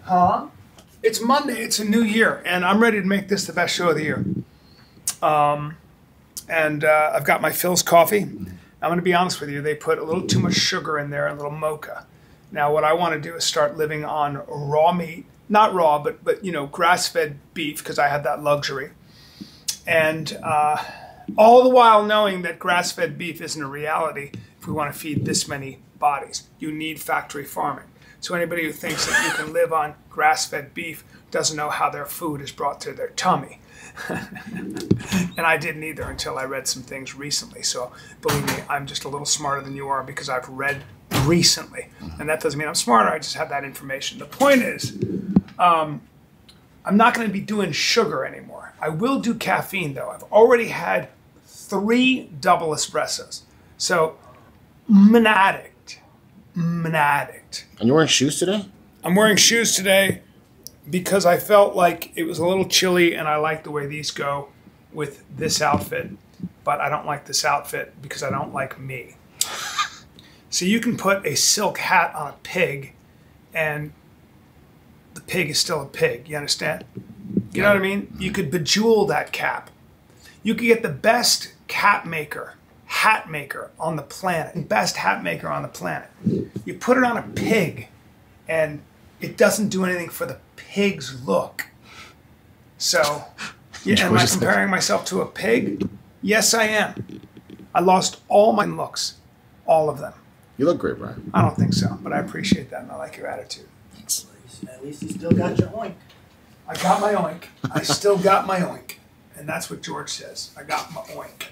Huh? It's Monday. It's a new year, and I'm ready to make this the best show of the year. I've got my Phil's coffee. I'm going to be honest with you. They put a little too much sugar in there, a little mocha. Now, what I want to do is start living on raw meat. Not raw, but you know, grass-fed beef, because I have that luxury. And all the while knowing that grass-fed beef isn't a reality if we want to feed this many bodies. You need factory farming. So anybody who thinks that you can live on grass-fed beef doesn't know how their food is brought to their tummy. And I didn't either until I read some things recently. So believe me, I'm just a little smarter than you are because I've read recently. And that doesn't mean I'm smarter, I just have that information. The point is, I'm not going to be doing sugar anymore. I will do caffeine though. I've already had 3 double espressos. So, I'm an addict. And you're wearing shoes today? I'm wearing shoes today because I felt like it was a little chilly and I like the way these go with this outfit. But I don't like this outfit because I don't like me. So you can put a silk hat on a pig and the pig is still a pig. You understand? You know what I mean? You could bejewel that cap. You could get the best hat maker on the planet. Best hat maker on the planet. You put it on a pig and it doesn't do anything for the pig's look. So, yeah, am I comparing myself to a pig? Yes, I am. I lost all my looks. All of them. You look great, Bryan. I don't think so, but I appreciate that and I like your attitude. Thanks. At least you still got your oink. I got my oink. I still got my oink. And that's what George says. I got my oink.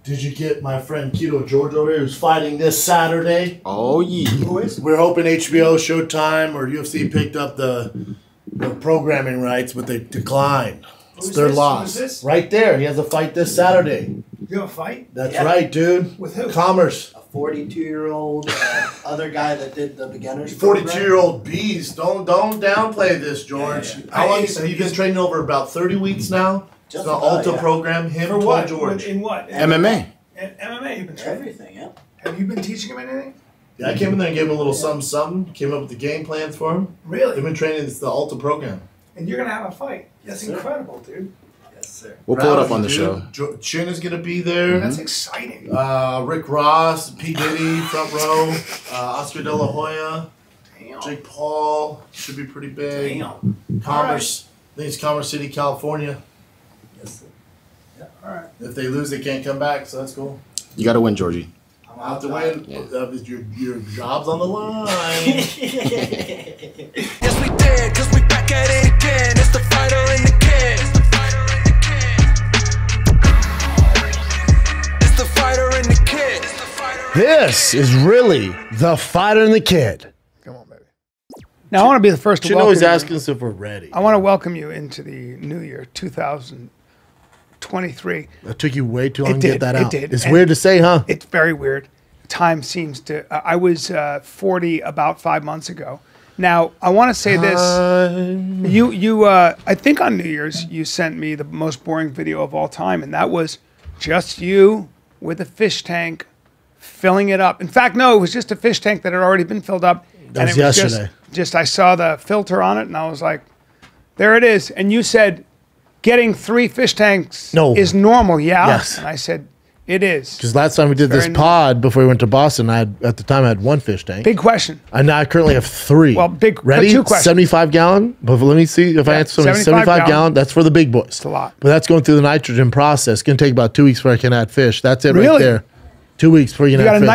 Did you get my friend Keto George over here who's fighting this Saturday? Oh, yeah. Who is? We're hoping HBO, Showtime, or UFC picked up the programming rights, but they declined. It's their loss. Who's this? Right there. He has a fight this Saturday. You have a fight? That's right, dude. With who? Commerce. A 42-year-old other guy that did the beginners. 42-year-old beast. Don't downplay this, George. Yeah. How long have you been training? Over about 30 weeks now? Just the about, Alta program. Him For what? George. In what? MMA. In MMA you've been training? Everything, yeah. Have you been teaching him anything? Yeah, I came in there and gave him a little something. Came up with the game plans for him. They've Really? been training. It's the Alta program. And you're going to have a fight? That's Yes, sir. incredible, dude. Yes, sir. We'll pull it up on the show. Chin is going to be there. That's exciting. Rick Ross, P. Diddy, front row. Oscar De La Hoya. Damn. Jake Paul. Should be pretty big. Damn. Commerce. I think it's Commerce City, California. Yes, sir. Yeah, all right. If they lose, they can't come back, so that's cool. You got to win, Georgie. I'll have to win. Your job's on the line. Yes, we did, cause we back at it again. It's the fighter and the kid. It's the fighter and the kid. This is really the fighter and the kid. Come on, baby. Now, I want to be the first to You welcome know he's you. asking us if we're ready. I want to welcome you into the new year, 2023. That took you way too long to get that out. It did. It's And weird to say, huh? It's very weird. Time seems to... I was 40 about 5 months ago. Now, I want to say this. I think on New Year's, you sent me the most boring video of all time, and that was just you with a fish tank filling it up. In fact, no, it was just a fish tank that had already been filled up. That was yesterday. Just I saw the filter on it, and I was like, there it is. And you said, getting 3 fish tanks is normal, yeah? Yes. And I said, it is. Because last time we did this pod before we went to Boston, at the time I had 1 fish tank. Big question. And now I currently have 3. Well, ready? 2 questions. 75 gallon. But let me see if I answer something. 75 gallon. That's for the big boys. It's a lot. But that's going through the nitrogen process. It's going to take about 2 weeks before I can add fish. That's it right there. 2 weeks before you can add fish.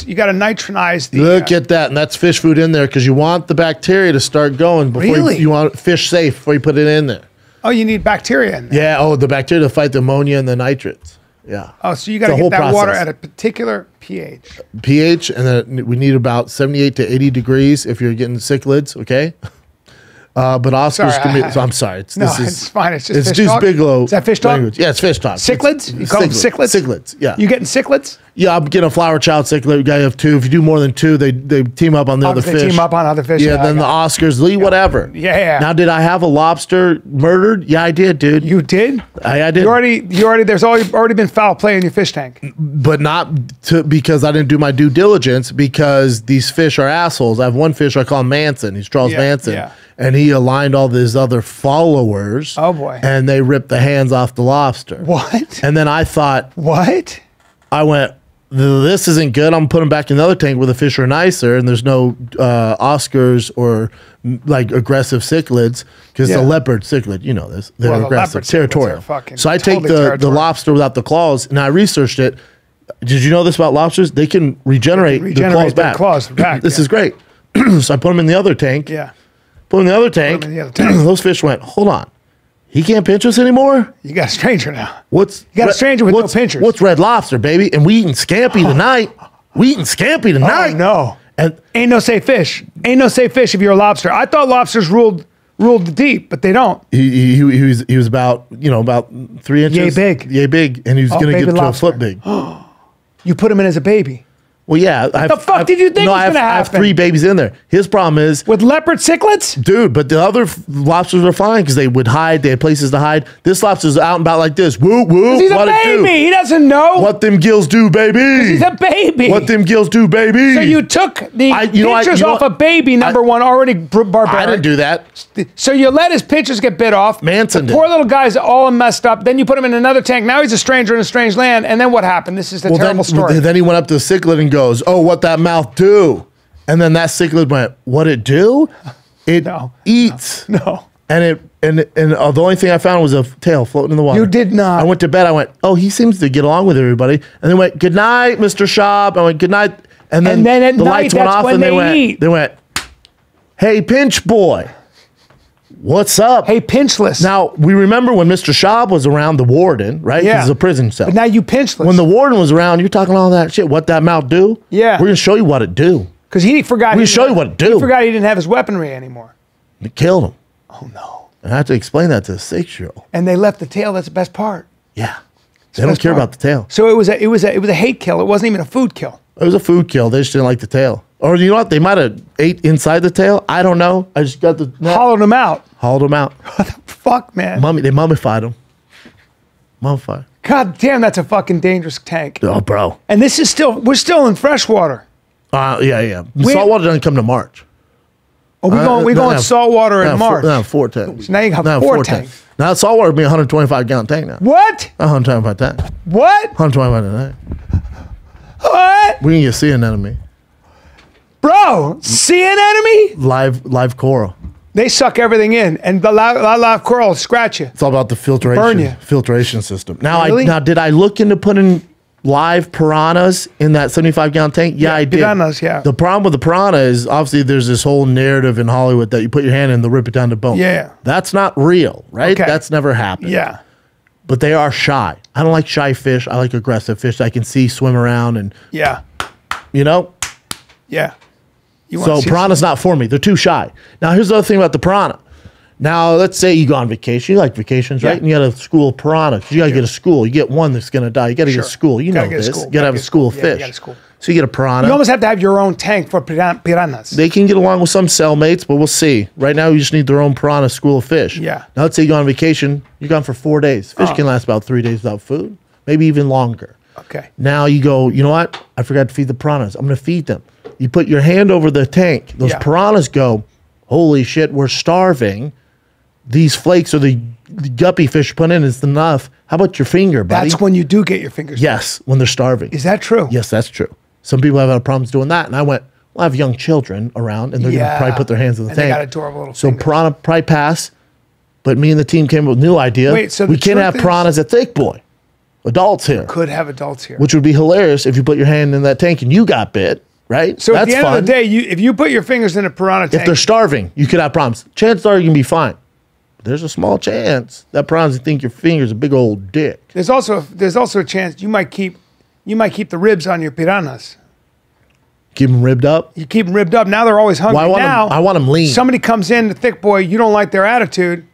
You got to nitronize the... Look at that. And that's fish food in there because you want the bacteria to start going before you want fish safe before you put it in there. Oh, you need bacteria in there. Yeah. Oh, the bacteria to fight the ammonia and the nitrates. Yeah. Oh, so you got to get that water at a particular pH. pH, and then we need about 78 to 80 degrees if you're getting cichlids, okay? But Oscar's I'm sorry. It's fine. It's just it's fish Deuce talk. Bigelow. Is that fish talk? Language. Yeah, it's fish talk. Cichlids? You call them cichlids? Cichlids, yeah. You getting cichlids? Yeah, I'm getting a flower child cichlid. You got to have 2. If you do more than 2, they team up on the other They fish. team up on other fish. Yeah, then the Oscars, whatever. Yeah. Now, did I have a lobster murdered? Yeah, I did, dude. You did? I did. There's already been foul play in your fish tank. But not because I didn't do my due diligence, because these fish are assholes. I have one fish I call him Manson. He's Charles Manson. Yeah. And he aligned all these other followers. Oh, boy. And they ripped the hands off the lobster. What? And then I thought, What? I went, this isn't good. I'm putting back in the other tank where the fish are nicer and there's no Oscars or like aggressive cichlids, because the leopard cichlid, you know this, they're aggressive, territorial. So I take the lobster without the claws, and I researched it. Did you know this about lobsters? They can regenerate their claws back. This is great. So I put them in the other tank. Yeah. Put them in the other tank. Those fish went, hold on. He can't pinch us anymore? You got a stranger now. You got a stranger with no pinchers. What's Red Lobster, baby? And we eating scampi tonight. We eating scampi tonight. Oh, no. And ain't no safe fish. Ain't no safe fish if you're a lobster. I thought lobsters ruled the deep, but they don't. He was about 3 inches. Yay big. And he was going to get to a foot big. You put him in as a baby. Well, yeah. What the fuck did you think was going to happen? I have 3 babies in there. His problem is... With leopard cichlids? Dude, but the other lobsters are fine because they would hide. They had places to hide. This lobster's out and about like this. Woo, woo. He's a baby. He doesn't know. What them gills do, baby. He's a baby. What them gills do, baby. So you took the pinchers off a baby, number one, already barbaric. I didn't do that. So you let his pinchers get bit off. Manson did. Poor little guy's all messed up. Then you put him in another tank. Now he's a stranger in a strange land. And then what happened? This is the terrible story. Then he went up to the cichlid and goes, oh, what that mouth do? And then that cichlid went, what it do? It eats. No. And the only thing I found was a tail floating in the water. You did not. I went to bed. I went, oh, he seems to get along with everybody. And they went, good night, Mr. Schaub. I went, good night. And then at the night, lights went off and they went, hey, pinch boy. What's up? Hey, pinchless. Now, we remember when Mr. Schaub was around, the warden, right? Yeah. It's a prison cell. But now you pinchless. When the warden was around, you're talking all that shit. What that mouth do? Yeah. We're going to show you what it do. Because he forgot. We're going to show you what it do. He forgot he didn't have his weaponry anymore. It killed him. Oh, no. And I had to explain that to a 6-year-old. And they left the tail. That's the best part. Yeah. They don't care about the tail. So it was a hate kill. It wasn't even a food kill. It was a food kill. They just didn't like the tail. Or you know what? They might have ate inside the tail. I don't know. I just got the... Hollowed him out. Hauled him out. What the fuck, man? They mummified him. Mummified. God damn, that's a fucking dangerous tank. Oh, bro. And this is we're still in freshwater. Yeah. Saltwater doesn't come to March. Oh, we going saltwater in March. No, 4 tanks. So now you got 4 tanks. Now saltwater will be a 125-gallon tank now. What? 125 tank. What? 125 tank. What? We can get sea anemone. Bro, sea anemone? Live coral. They suck everything in, and the live coral will scratch you. It's all about the filtration system. Now, really? Did I look into putting live piranhas in that 75-gallon tank? Yeah, I did. Piranhas, yeah. The problem with the piranha is obviously there's this whole narrative in Hollywood that you put your hand in, they'll rip it down to bone. Yeah. That's not real, right? Okay. That's never happened. Yeah. But they are shy. I don't like shy fish. I like aggressive fish that I can see swim around and, Yeah. you know? Yeah. So piranha's not for me. They're too shy. Now, here's the other thing about the piranha. Now, let's say you go on vacation. You like vacations, right? Yeah. And you got a school of piranha. You got to get a school. You get one that's going to die. You got to get a school. You know this. You got to have a school of fish. You got a school. So you get a piranha. You almost have to have your own tank for piranhas. They can get along with some cellmates, but we'll see. Right now, you just need their own piranha school of fish. Yeah. Now, let's say you go on vacation. You're gone for 4 days. Fish can last about 3 days without food, maybe even longer. Okay. Now you go, you know what? I forgot to feed the piranhas. I'm going to feed them. You put your hand over the tank. Those piranhas go, holy shit, we're starving. These flakes or the guppy fish put in is enough. How about your finger, buddy? That's when you do get your fingers. Yes, when they're starving. Is that true? Yes, that's true. Some people have had problems doing that. And I went, well, I have young children around, and they're going to probably put their hands in the tank. They got adorable little So fingers. piranha probably pass. But me and the team came up with a new idea. Wait, so we can't have piranhas at Thicccboy. Adults here. Could have adults here. Which would be hilarious if you put your hand in that tank and you got bit, right? So at the end of the day, if you put your fingers in a piranha tank. If they're starving, you could have problems. Chances are you can be fine. But there's a small chance that piranhas think your finger's a big old dick. There's also a chance you might keep the ribs on your piranhas. Keep them ribbed up? You keep them ribbed up. Now they're always hungry. Well, I want them lean. Somebody comes in to Thicccboy, you don't like their attitude.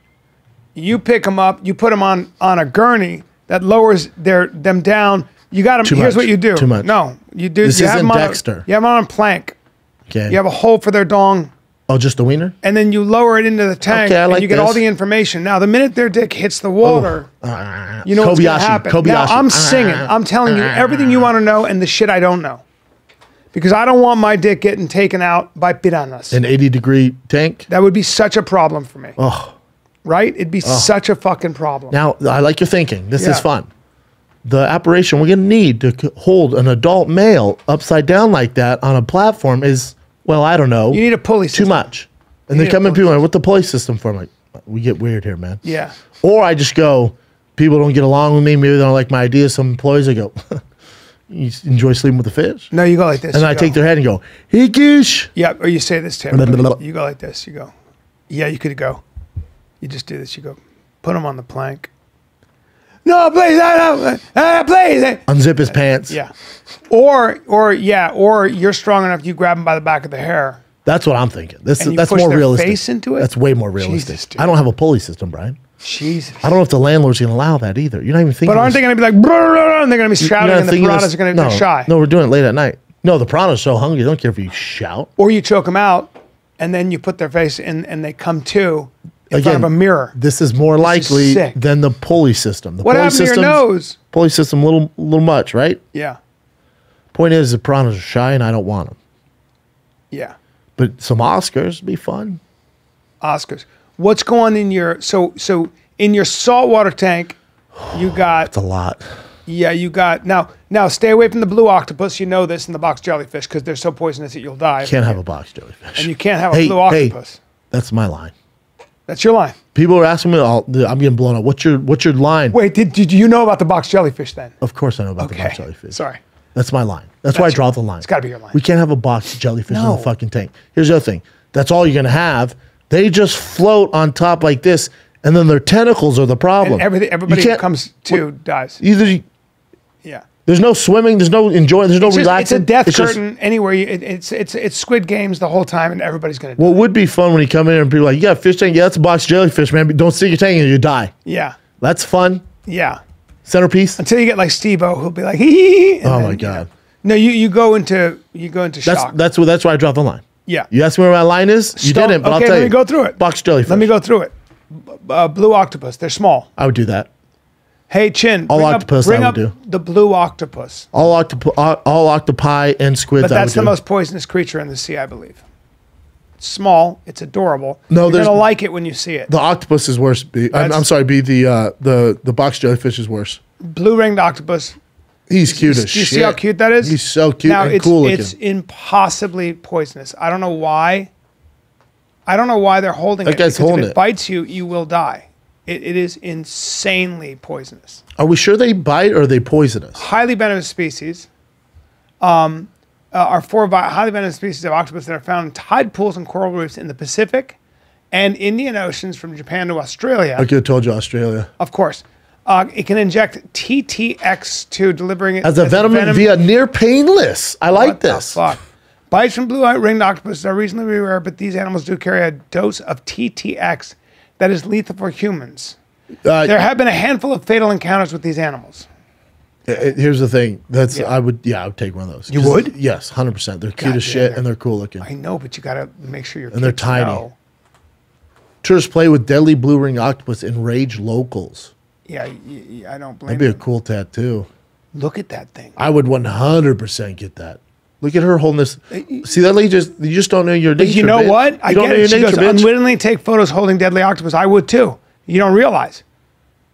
You pick them up, you put them on a gurney that lowers them down. You got them. Too Here's much. what you do. Too much. No, you do. This you have isn't them on Dexter. You have them on a plank. Okay. You have a hole for their dong, Oh, just the wiener? and then you lower it into the tank, Okay, I and like you get all this. the information. Now, the minute their dick hits the water, you know what's going to happen. Kobayashi. Now, I'm singing. I'm telling you everything you want to know and the shit I don't know. Because I don't want my dick getting taken out by piranhas. An 80-degree tank? That would be such a problem for me. Oh. Right? It'd be such a fucking problem. Now, I like your thinking. This Yeah. is fun. The apparation we're going to need to hold an adult male upside down like that on a platform is, well, I don't know. You need a pulley system. Too much. And need they a come in pulley people are like, what the pulley system for? I'm like, we get weird here, man. Yeah. Or I just go, people don't get along with me. Maybe they don't like my ideas. Some employees, I go, you enjoy sleeping with the fish? No, you go like this. And You I go. take their head and go, hey, goosh. Yeah, or you say this to Blah, blah, everybody. blah. You go like this. You go. Yeah, you could go. You just do this. You go. Put him on the plank. No, please, please. Unzip his pants. Yeah. Or you're strong enough. You grab him by the back of the hair. That's what I'm thinking. And you That's push more their realistic. face into it? That's way more realistic. Jesus, dude. I don't have a pulley system, Brian. Jesus. I don't know if the landlord's going to allow that either. You're not even thinking. But aren't this- they going to be like, and they're going to be you're shouting, not and the thinking piranhas this- are going to be shy? No, we're doing it late at night. No, the piranha's so hungry, they don't care if you shout. Or you choke them out, and then you put their face in, and they come to in front of a mirror. This is more likely sick. than the pulley system. The What pulley happened to your system's- nose? Pulley system, little much, right? Yeah. Point is, the piranhas are shy, and I don't want them. Yeah. But some Oscars would be fun. Oscars. What's going in your so in your saltwater tank? You got It's a lot. you got now. Stay away from the blue octopus. You know this, and the box jellyfish because they're so poisonous that you'll die. Can't have a box jellyfish. And you can't have a blue octopus. That's my line. That's your line. People are asking me, I'm getting blown up. What's your line? Wait, did you know about the box jellyfish then? Of course I know about the Okay. box jellyfish. Sorry. That's my line. That's why I draw the line. It's gotta be your line. We can't have a box jellyfish in No. the fucking tank. Here's the other thing. That's all you're gonna have. They just float on top like this, and then their tentacles are the problem. And everybody You who can't- comes to dies. Either Yeah. there's no swimming, there's no enjoying, there's no It's relaxing. a death It's just- curtain anywhere. It's Squid Games the whole time, and everybody's gonna. what would be fun when you come in and people are like, yeah, fish tank, yeah, that's a box jellyfish, man. But don't stick your tank in, you die. Yeah. That's fun. Yeah. Centerpiece. Until you get like Steve-O, who'll be like, hee. Oh my god. No, you go into shock. That's why I draw the line. Yeah. You asked me where my line is. You Stop. didn't, but Okay, I'll tell let you. me go through it. Box jellyfish. Let me go through it. Blue octopus. They're small. I would do that. Hey, Chin. All octopus I would up do. the blue octopus. All octopi and squids. But I would that's the do. most poisonous creature in the sea, I believe. It's small. It's adorable. No, You're there's- gonna like it when you see it. The octopus is worse. I'm That's- sorry. The box jellyfish is worse. Blue ringed octopus. He's cute as Do you shit. see how cute that is? He's so cute now, and cool looking. It's impossibly poisonous. I don't know why. I don't know why they're holding That it. guy's because holding if it. it bites you, you will die. It is insanely poisonous. Are we sure they bite or are they poisonous? Highly venomous species are four highly venomous species of octopus that are found in tide pools and coral reefs in the Pacific and Indian Oceans from Japan to Australia. I could have told you Australia. Of course. It can inject TTX2, delivering it As a venom via near painless. I like What the this. fuck? Bites from blue-ringed octopus are reasonably rare, but these animals do carry a dose of TTX that is lethal for humans. There have been a handful of fatal encounters with these animals. Here's the thing. Yeah. I would take one of those. You 'Cause- would? Yes, 100%. They're cute God as damn, shit they're- and they're cool looking. I know, but you got to make sure you're And they're tiny. Tourists play with deadly blue ring octopus and rage locals. Yeah, I don't blame That'd be a you. cool tattoo. Look at that thing. I would 100% get that. Look at her holding this. See that lady you just don't know your nature. But you know bitch. what? I You don't get know it. your She nature, goes, bitch. unwittingly take photos holding deadly octopus. I would too. You don't realize.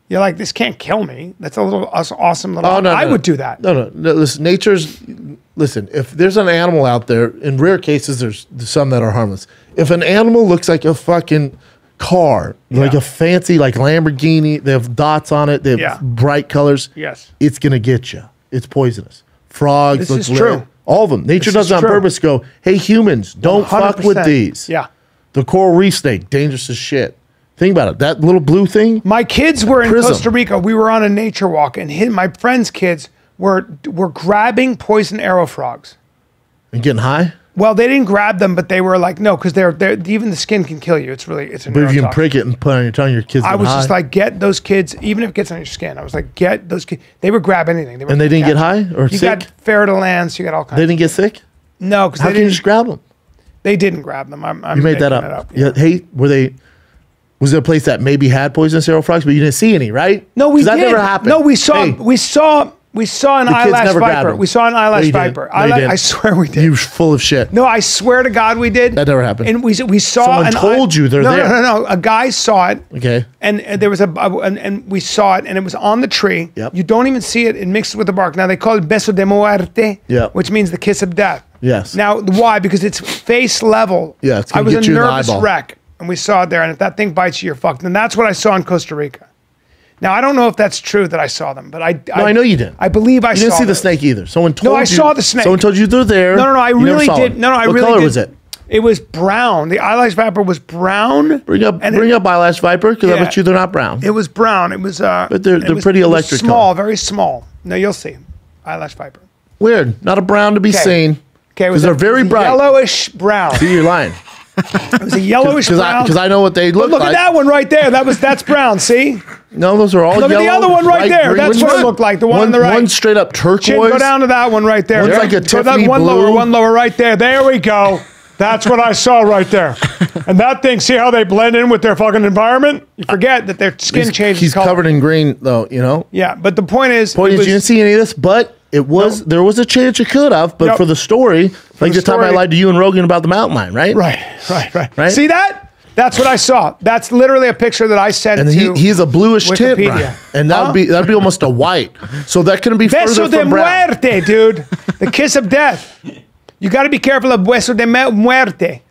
You're like, this can't kill me. That's a little awesome little. Oh, no, I no. would do that. No. Listen, listen, if there's an animal out there, in rare cases, there's some that are harmless. If an animal looks like a fucking car, like Yeah. a fancy, like Lamborghini, they have dots on it, they have Yeah. bright colors. Yes. It's going to get you. It's poisonous. Frogs, This look is lit. true. All of them. Nature This does is it on true. purpose. Go, hey, humans, don't fuck with 100%. these. Yeah. The coral reef snake, dangerous as shit. Think about it. That little blue thing. My kids were in Prism. Costa Rica. We were on a nature walk, and my friend's kids were grabbing poison arrow frogs. And getting high? Well, they didn't grab them, but they were like, no, because they're even the skin can kill you. It's a But if you can neurotoxin. prick it and put it on your tongue, your kids. I was just high. like, get those kids, even if it gets on your skin. I was like, get those kids. They would grab anything. They were And they didn't get high or you sick? got Fertilance, you got all kinds. They didn't get sick. No, because How they can you didn't. just grab them? They didn't grab them. I'm You made that making up. it up. Yeah. Hey, were they? Was it a place that maybe had poisonous arrow frogs, but you didn't see any, right? No, we 'Cause did. that never happened. No, we saw. Hey, We saw an the kids eyelash never grabbed viper. them. We saw an No, eyelash you didn't. viper. No, you didn't. I swear we did. You full of shit. No, I swear to God we did. That never happened. And we saw. Someone told you they're no, there. No. A guy saw it. Okay. And there was and we saw it, and it was on the tree. Yep. You don't even see it. It mixes with the bark. Now they call it beso de muerte. Yep. Which means the kiss of death. Yes. Now why? Because it's face level. Yeah, it's I gonna was get a you in the nervous eyeball. wreck, and we saw it there. And if that thing bites you, you're fucked. And that's what I saw in Costa Rica. Now I don't know if that's true that I saw them, but I know you didn't. I believe I You didn't saw see the those. snake either. Someone told you. I saw the snake. Someone told you they're there. No, I You never really saw did. it. No, I what really color did. was it? It was brown. The eyelash viper was brown. Bring up eyelash viper because I Yeah. bet you they're not brown. It was brown. It was But they're pretty electric Small, color. very small. No, you'll see. Eyelash viper. Weird. Not a brown to be Okay. seen. Okay, it was Because they're very bright. yellowish brown. See, you're lying. It was a yellowish brown. Because I know what they But look look like. at that one right there. That's brown. See? No, those are all Look at yellow. the other one right bright there. green. That's Which what it one? looked like. The one on the right. One straight up turquoise. Chin, go down to that one right there. One's There. like a Go down Tiffany one blue. one lower right there. There we go. That's what I saw right there. And that thing, see how they blend in with their fucking environment? You forget that their skin changes He's color. covered in green, though. You know. Yeah, but the point is, Point it is, was- you didn't see any of this, but it was there was a chance you could have. But Yep. for the story, like the time I story- lied to you and Rogan about the mountain lion, right? Right. See that? That's what I saw. That's literally a picture that I sent And to he's a bluish tint, Wikipedia. Brian. And Huh? that'd be almost a white. So that couldn't be Beso further de from brown. muerte, dude. The kiss of death. You got to be careful of beso de muerte.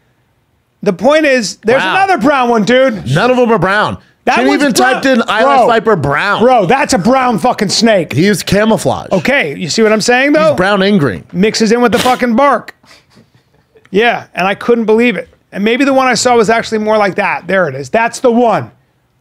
The point is, there's Wow. another brown one, dude. None of them are brown. That She one's even brown. typed in eyelash Bro. viper brown. Bro, that's a brown fucking snake. He is camouflage. Okay, you see what I'm saying, though? Brown and green. Mixes in with the fucking bark. Yeah, and I couldn't believe it. And maybe the one I saw was actually more like that. There it is. That's the one.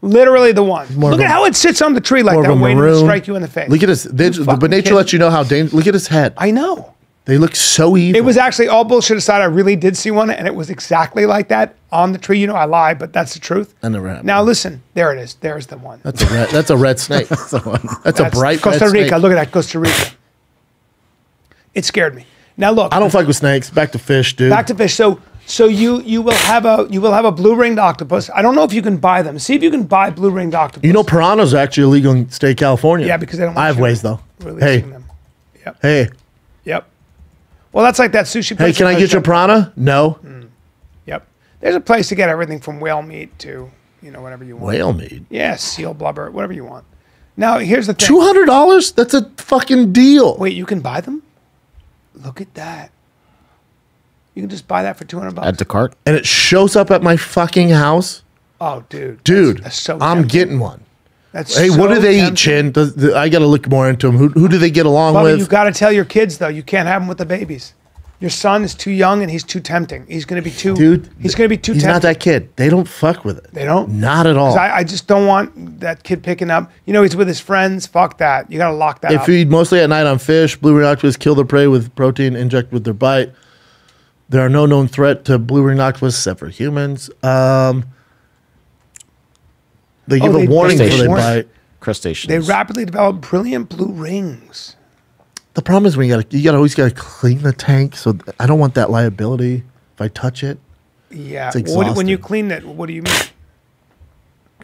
Literally the one. More Look of at a- how it sits on the tree like More that, of a waiting to maroon. strike you in the face. Look at his. fucking But nature kidding. lets you know how dangerous. Look at his head. I know. They look so evil. It was actually, all bullshit aside, I really did see one, and it was exactly like that on the tree. You know, I lie, but that's the truth. I never had Now one. listen, there it is. There's the one. That's a red. That's a red snake. That's a bright Costa red Rica. snake. Look at that, Costa Rica. It scared me. Now look, I don't fuck with snakes. Back to fish, dude. back to fish. So you will have a blue ringed octopus. I don't know if you can buy them. See if you can buy blue ringed octopus. You know, piranhas are actually illegal in state of California. Yeah, because they don't. Want I have you ways though. releasing Hey, them. Yep. hey, Yep. Well, that's like that sushi place. hey! Can I get you a piranha? No. Yep. There's a place to get everything from whale meat to whatever you want. Whale meat. Yeah, seal blubber, whatever you want. Now here's the thing. $200? That's a fucking deal. Wait, you can buy them? Look at that. You can just buy that for $200. Add to cart. And it shows up at my fucking house, Oh, dude. dude. That's so I'm tempting. getting one. That's Hey, what so do they tempting. eat, Chin? I got to look more into them. Who do they get along Bubba, with? you've got to tell your kids though. You can't have them with the babies. Your son is too young and he's too tempting. He's going to be too. Dude, He's going to be too He's tempting. not that kid. They don't fuck with it. They don't? Not at all. 'Cause I just don't want that kid picking up. He's with his friends. Fuck that. You got to lock that They up. feed mostly at night on fish. Blue-ringed octopus kill their prey with protein injected with their bite. There are no known threat to blue-ringed octopus except for humans. They give they- a warning they before they warn. bite. Crustaceans. They rapidly develop brilliant blue rings. The problem is when you always gotta clean the tank. So I don't want that liability if I touch it. Yeah. It's When you exhausting. clean it, what do you mean?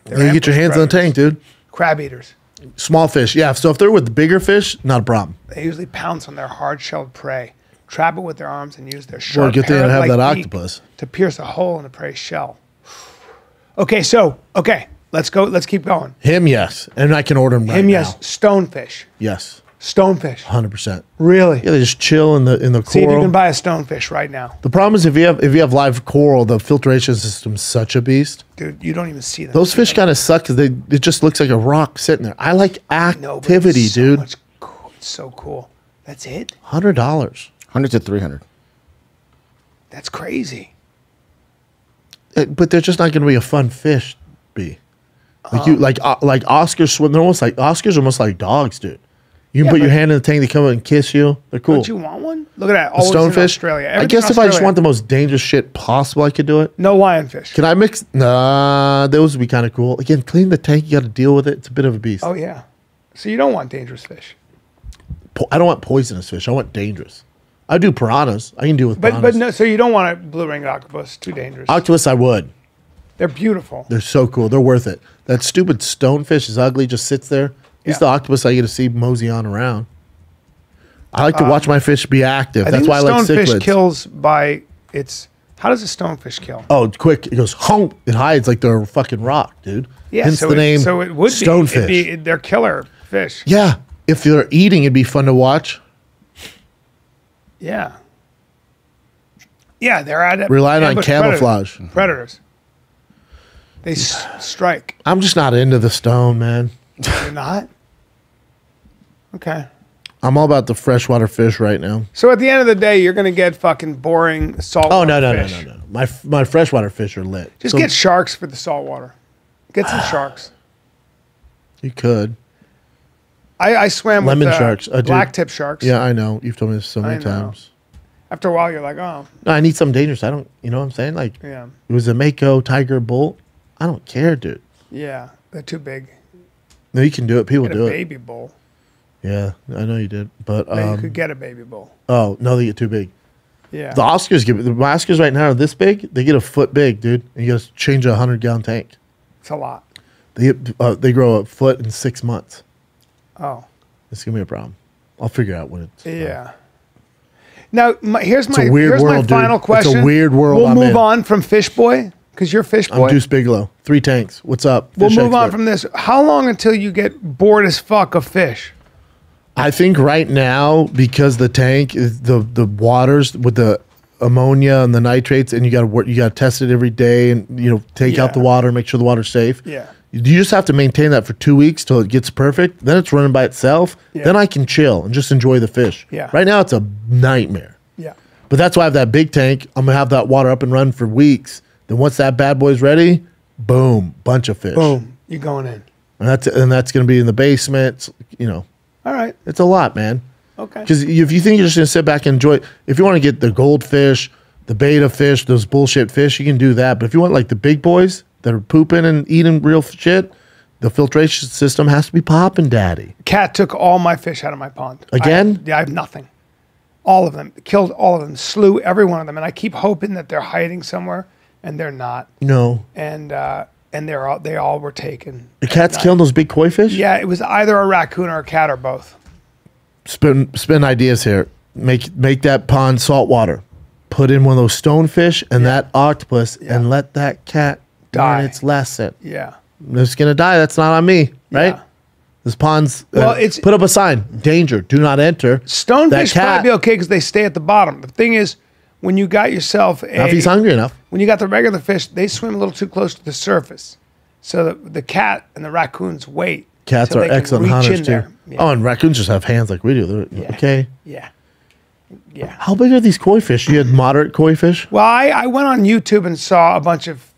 You get your hands on the tank, dude. Crab eaters. Small fish, yeah. So if they're with the bigger fish, not a problem. They usually pounce on their hard-shelled prey, trap it with their arms, and use their sharp Well, good thing I have parrot-like that beak octopus. to pierce a hole in the prey's shell. Okay, let's go. Let's keep going. Him, yes, and I can order him right Yes, now. stonefish. Yes, Stonefish. 100%. Really? Yeah, they just chill in the See if you coral. can buy a stonefish right now, The problem is if you have live coral, the filtration system's such a beast. dude. You don't even see them. Those fish kind of suck because it just looks like a rock sitting there. I like No, but activity, it's so dude. much cool. It's so cool. That's it. $100. 100 to 300. That's crazy. But they're just not going to be a fun fish. Be like Oscars swim. They're almost like Oscars are almost like dogs, dude. You can Yeah, put your but- hand in the tank. They come up and kiss you. They're cool. Don't you want one? Look at that. The Always in stonefish. Australia. I Everything guess if I just Australia. want the most dangerous shit possible, I could do it. No lionfish. Can I mix? Nah, those would be kind of cool. Again, clean the tank. You got to deal with it. It's a bit of a beast. Oh yeah. So you don't want dangerous fish. I don't want poisonous fish. I want dangerous. I do piranhas. I can deal with But piranhas. no. So you don't want a blue-ringed octopus. Too dangerous. Octopus, I would. They're beautiful. They're so cool. They're worth it. That stupid stonefish is ugly. Just sits there. He's Yeah. the octopus I get to see mosey on around. I like to watch my fish be active. I That's think why I the like stonefish cichlids. kills by its. How does a stonefish kill? Oh, quick! It goes honk. It hides like they're a fucking rock, dude. Yeah, Hence so the name. So it would stonefish. be. They're killer fish. Yeah, if they're eating, it'd be fun to watch. Yeah. Yeah, they're at Relying on ambush camouflage. Predators. They strike. I'm just not into the stone, man. You're not. Okay. I'm all about the freshwater fish right now. So at the end of the day, you're gonna get fucking boring saltwater Oh no. fish. My freshwater fish are lit. Just So get sharks for the saltwater. Get some sharks. You could. I swam Lemon with sharks. I do. black tip sharks. Yeah, I know. You've told me this so I many know. times. After a while, you're like, oh, No, I need something dangerous. I don't. You know what I'm saying? Like yeah, it was a mako tiger bull. I don't care, dude. yeah, they're too big. No, you can do it. People Get do a it. baby bull. Yeah, I know you did. But Now you could get a baby bull. oh no, they get too big. Yeah. The Oscars right now are this big. They get a foot big, dude. And you got to change a 100-gallon tank. It's a lot. They grow a foot in 6 months. Oh. It's gonna be a problem. I'll figure out when it's. Yeah. Now, here's my a weird here's world, my dude. final It's a question. weird world We'll I'm move in. on from Fish Boy because you're Fish Boy. I'm Deuce Bigelow. 3 tanks. What's up? We'll Fish move on expert. from this. How long until you get bored as fuck of fish? I think right now, because the tank is the waters with the ammonia and the nitrates, and you got to test it every day, and take out Yeah. the water, make sure the water's safe. Yeah. You just have to maintain that for 2 weeks till it gets perfect. Then it's running by itself. Yeah. Then I can chill and just enjoy the fish. Yeah. Right now it's a nightmare. Yeah. But that's why I have that big tank. I'm gonna have that water up and running for weeks. Then once that bad boy's ready, boom, bunch of fish. Boom. You're going in. And that's gonna be in the basement. All right. It's a lot, man. Okay. Because if you think you're just gonna sit back and enjoy it, if you want to get the goldfish, the beta fish, those bullshit fish, you can do that. But if you want like the big boys that are pooping and eating real shit, the filtration system has to be popping, daddy. Cat took all my fish out of my pond. Again? I have nothing. All of them. Killed all of them. Slew every one of them. And I keep hoping that they're hiding somewhere, and they're not. No. And they all were taken. The cat's killing those big koi fish? Yeah, it was either a raccoon or a cat or both. Spin ideas here. Make that pond saltwater. Put in one of those stonefish and that octopus and let that cat Die. learn its lesson. Yeah. It's gonna die. That's not on me, right? Yeah. This pond's Well, it's- put up a sign: danger, do not enter. Stonefish That cat- probably be okay because they stay at the bottom. The thing is, when you got yourself Now, if he's hungry enough. when you got the regular fish, they swim a little too close to the surface. So the cat and the raccoons wait. Cats till are they can excellent reach hunters in too. there. Yeah. Oh, and raccoons just have hands like we do. They're, okay. Yeah. Yeah. How big are these koi fish? You had moderate koi fish? Well, I went on YouTube and saw a bunch of,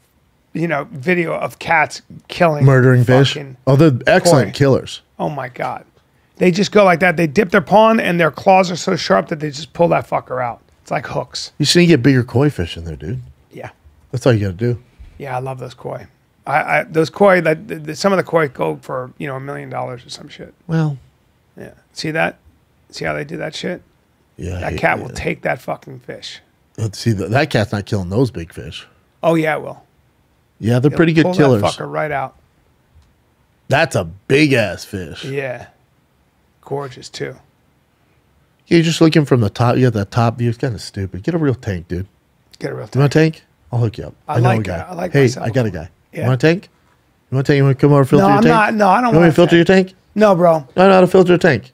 video of cats killing, Murdering fish? fucking Oh, they're excellent koi. killers. Oh my God. They just go like that. They dip their paw in and their claws are so sharp that they just pull that fucker out. It's like hooks. You should get bigger koi fish in there, dude. Yeah. That's all you got to do. Yeah, I love those koi. Those koi, some of the koi go for, $1 million or some shit. Well, Yeah. See that? See how they do that shit? yeah. That cat will take that fucking fish. See, that cat's not killing those big fish. Oh, yeah, it will. Yeah, they're It'll pretty good pull killers. that fucker right out. That's a big ass fish. Yeah. Gorgeous, too. You're just looking from the top. You got that top view. It's kind of stupid. Get a real tank, dude. Get a real You want a tank? I'll hook you up. I know like a guy. it. I like hey, myself. I got a guy. Yeah. You want a tank? You want a tank? You want to come over and filter No, your I'm tank? not. No, I don't You want me want to filter your tank? No, bro. I know how to filter a tank.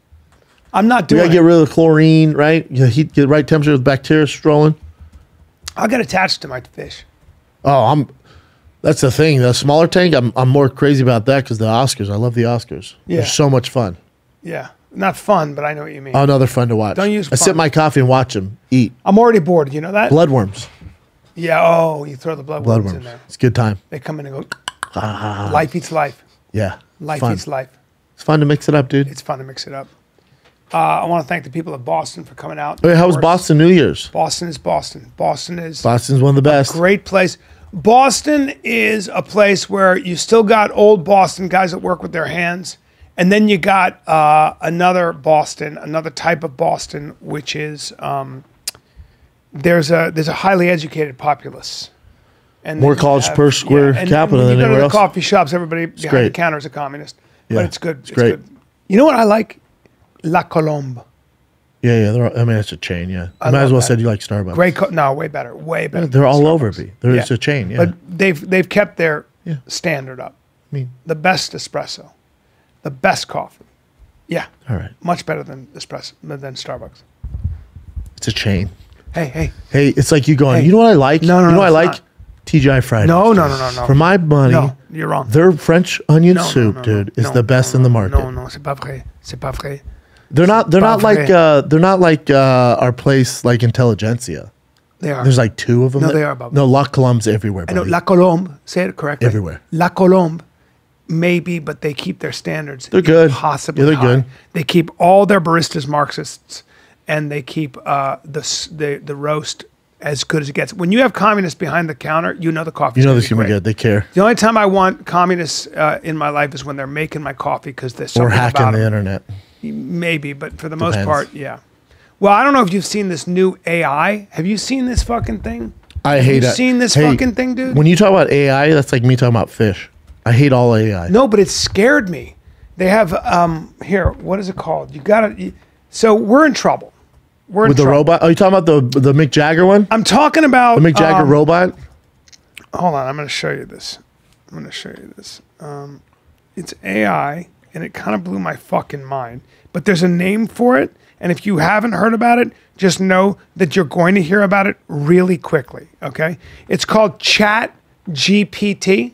I'm not You got doing to get it. rid of the chlorine, right? You heat, get the right temperature with bacteria strolling. I'll get attached to my fish. Oh, that's the thing. The smaller tank, I'm more crazy about that because the Oscars. I love the Oscars. Yeah. They're so much fun. Yeah. Not fun, but I know what you mean. Oh no, they're fun to watch. Don't use I sip fun. my coffee and watch them eat. I'm already bored. You know that? Bloodworms. Yeah. Oh, you throw the bloodworms in Bloodworms. there. It's a good time. They come in and go, life eats life. Yeah. Life fun. eats life. It's fun to mix it up, dude. It's fun to mix it up. I want to thank the people of Boston for coming out. Wait, how was Of course, Boston New Year's? Boston is Boston. Boston's one of the best. great place. Boston is a place where you still got old Boston guys that work with their hands, and then you got another Boston, another type of Boston, which is there's a highly educated populace. And More college per square capita than you go anywhere to the else. coffee shops, everybody behind great. the counter is a communist. Yeah, But it's good. It's great. good. You know what I like? La Colombe. Yeah. I mean, it's a chain. Yeah, I might love as well that. said you like Starbucks. Great. No, way better. Way better. They're than all over, Starbucks. B. It's a chain. Yeah. But they've kept their Yeah. standard up. I mean, The best espresso, the best coffee. Yeah, all right. much better than espresso than Starbucks. It's a chain. Hey. Hey, it's like you going. Hey. You know what I like? No, You know what I it's like? not. TGI Fridays. No. For my money, No, you're wrong. their French onion No, soup, no, dude, is no, the best in the market. No, c'est pas vrai. C'est pas vrai. They're not like our place like Intelligentsia. They are. There's like two of them. No, they are, Bob. No, La Colombe's everywhere. I know buddy. La Colombe. Say it correctly. Everywhere. La Colombe, maybe, but they keep their standards. They're good. Possibly Yeah, they're high. good. They keep all their baristas Marxists, and they keep the roast as good as it gets. When you have communists behind the counter, you know the coffee. You know this gonna be good. They care. The only time I want communists in my life is when they're making my coffee because there's Or something hacking about the them. internet. Maybe, but for the most Depends. part, yeah. Well, I don't know if you've seen this new AI. Have you seen this fucking thing? I hate you it. seen this fucking thing, dude? When you talk about AI, that's like me talking about fish. I hate all AI. No, but it scared me. They have here. What is it called? You got to. So we're in trouble. We're With in the trouble. robot? Oh, you talking about the Mick Jagger one? I'm talking about The Mick Jagger robot? Hold on, I'm going to show you this. It's AI, and it kind of blew my fucking mind. But there's a name for it, and if you haven't heard about it, just know that you're going to hear about it really quickly. Okay? It's called Chat GPT.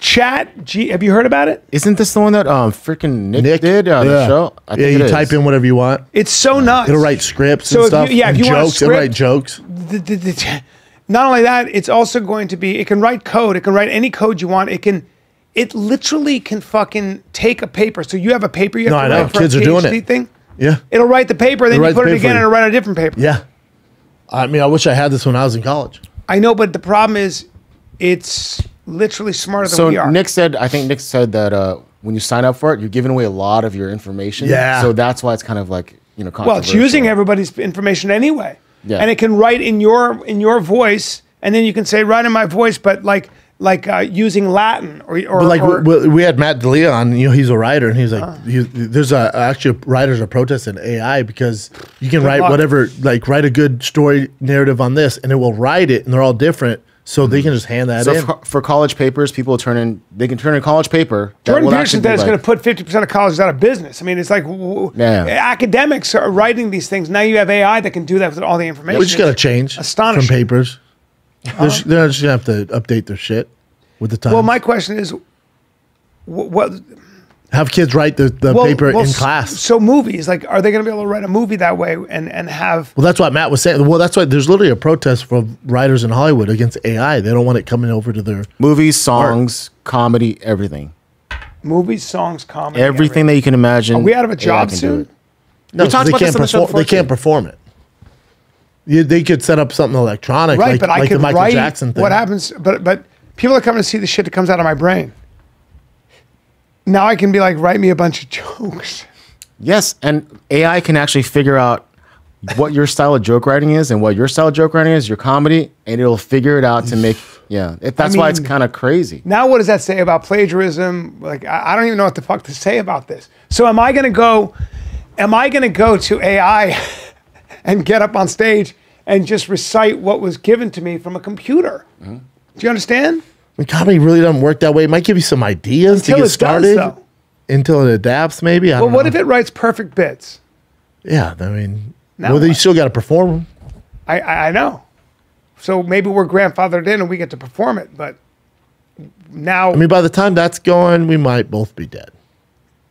Have you heard about it? Isn't this the one that freaking Nick did on the show? I think you it is. type in whatever you want. It's so nuts. It'll write scripts So and if stuff. you- yeah, if and you want a jokes. It'll write script- jokes. Not only that, it's also going to be. It can write code. It can write any code you want. It literally can fucking take a paper. So you have a paper you have No, to I know. write for Kids a are doing PhD it. thing. Yeah. It'll write the paper, then It'll you write put the it paper again for and you. it'll write a different paper. Yeah. I mean, I wish I had this when I was in college. I know, but the problem is, it's literally smarter than So we are. I think Nick said that when you sign up for it, you're giving away a lot of your information. Yeah. So that's why it's kind of like, well, it's controversial. using everybody's information anyway. Yeah. And it can write in your voice, and then you can say, write in my voice, but like using Latin or But like we had Matt D'Elia on, he's a writer, and he's like, there's actually writers are protesting AI because you can write luck. whatever, like write a good story narrative on this, and it will write it, and they're all different, so they can just hand that So in. for college papers, people they can turn in college paper. that Jordan will Peterson actually be said it's like- going to put 50% of colleges out of business. I mean, it's like Yeah. academics are writing these things. Now you have AI that can do that with all the information. We just got to It's change from astonishing. papers. They're just gonna have to update their shit with the time. Well, my question is, what have kids write the paper in class. So movies, like, are they going to be able to write a movie that way and have? Well, that's what Matt was saying. Well, that's why there's literally a protest from writers in Hollywood against AI. They don't want it coming over to their movies, songs, comedy, everything. Movies, songs, comedy, Everything that you can imagine. Are we out of a AI job can do soon? it. No, We talked they about can't this on the show perform. before, They can't too. perform it. They could set up something electronic, Right, like, but I like can the Michael write Jackson thing. what happens. But people are coming to see the shit that comes out of my brain. Now I can be like, write me a bunch of jokes. Yes, and AI can actually figure out what your style of joke writing is and what your style of joke writing is, your comedy, and it'll figure it out to make, that's why it's mean, kind of crazy. Now, what does that say about plagiarism? Like, I don't even know what the fuck to say about this. So am I going to go to AI and get up on stage and just recite what was given to me from a computer? Mm-hmm. Do you understand? I mean, comedy really doesn't work that way. It might give you some ideas Until to it get does, started. though. Until it adapts, maybe. I Well, don't what know. if it writes perfect bits? Yeah, I mean, Now well, then you what? still got to perform them. I know. So maybe we're grandfathered in and we get to perform it. But now I mean, by the time that's going, we might both be dead.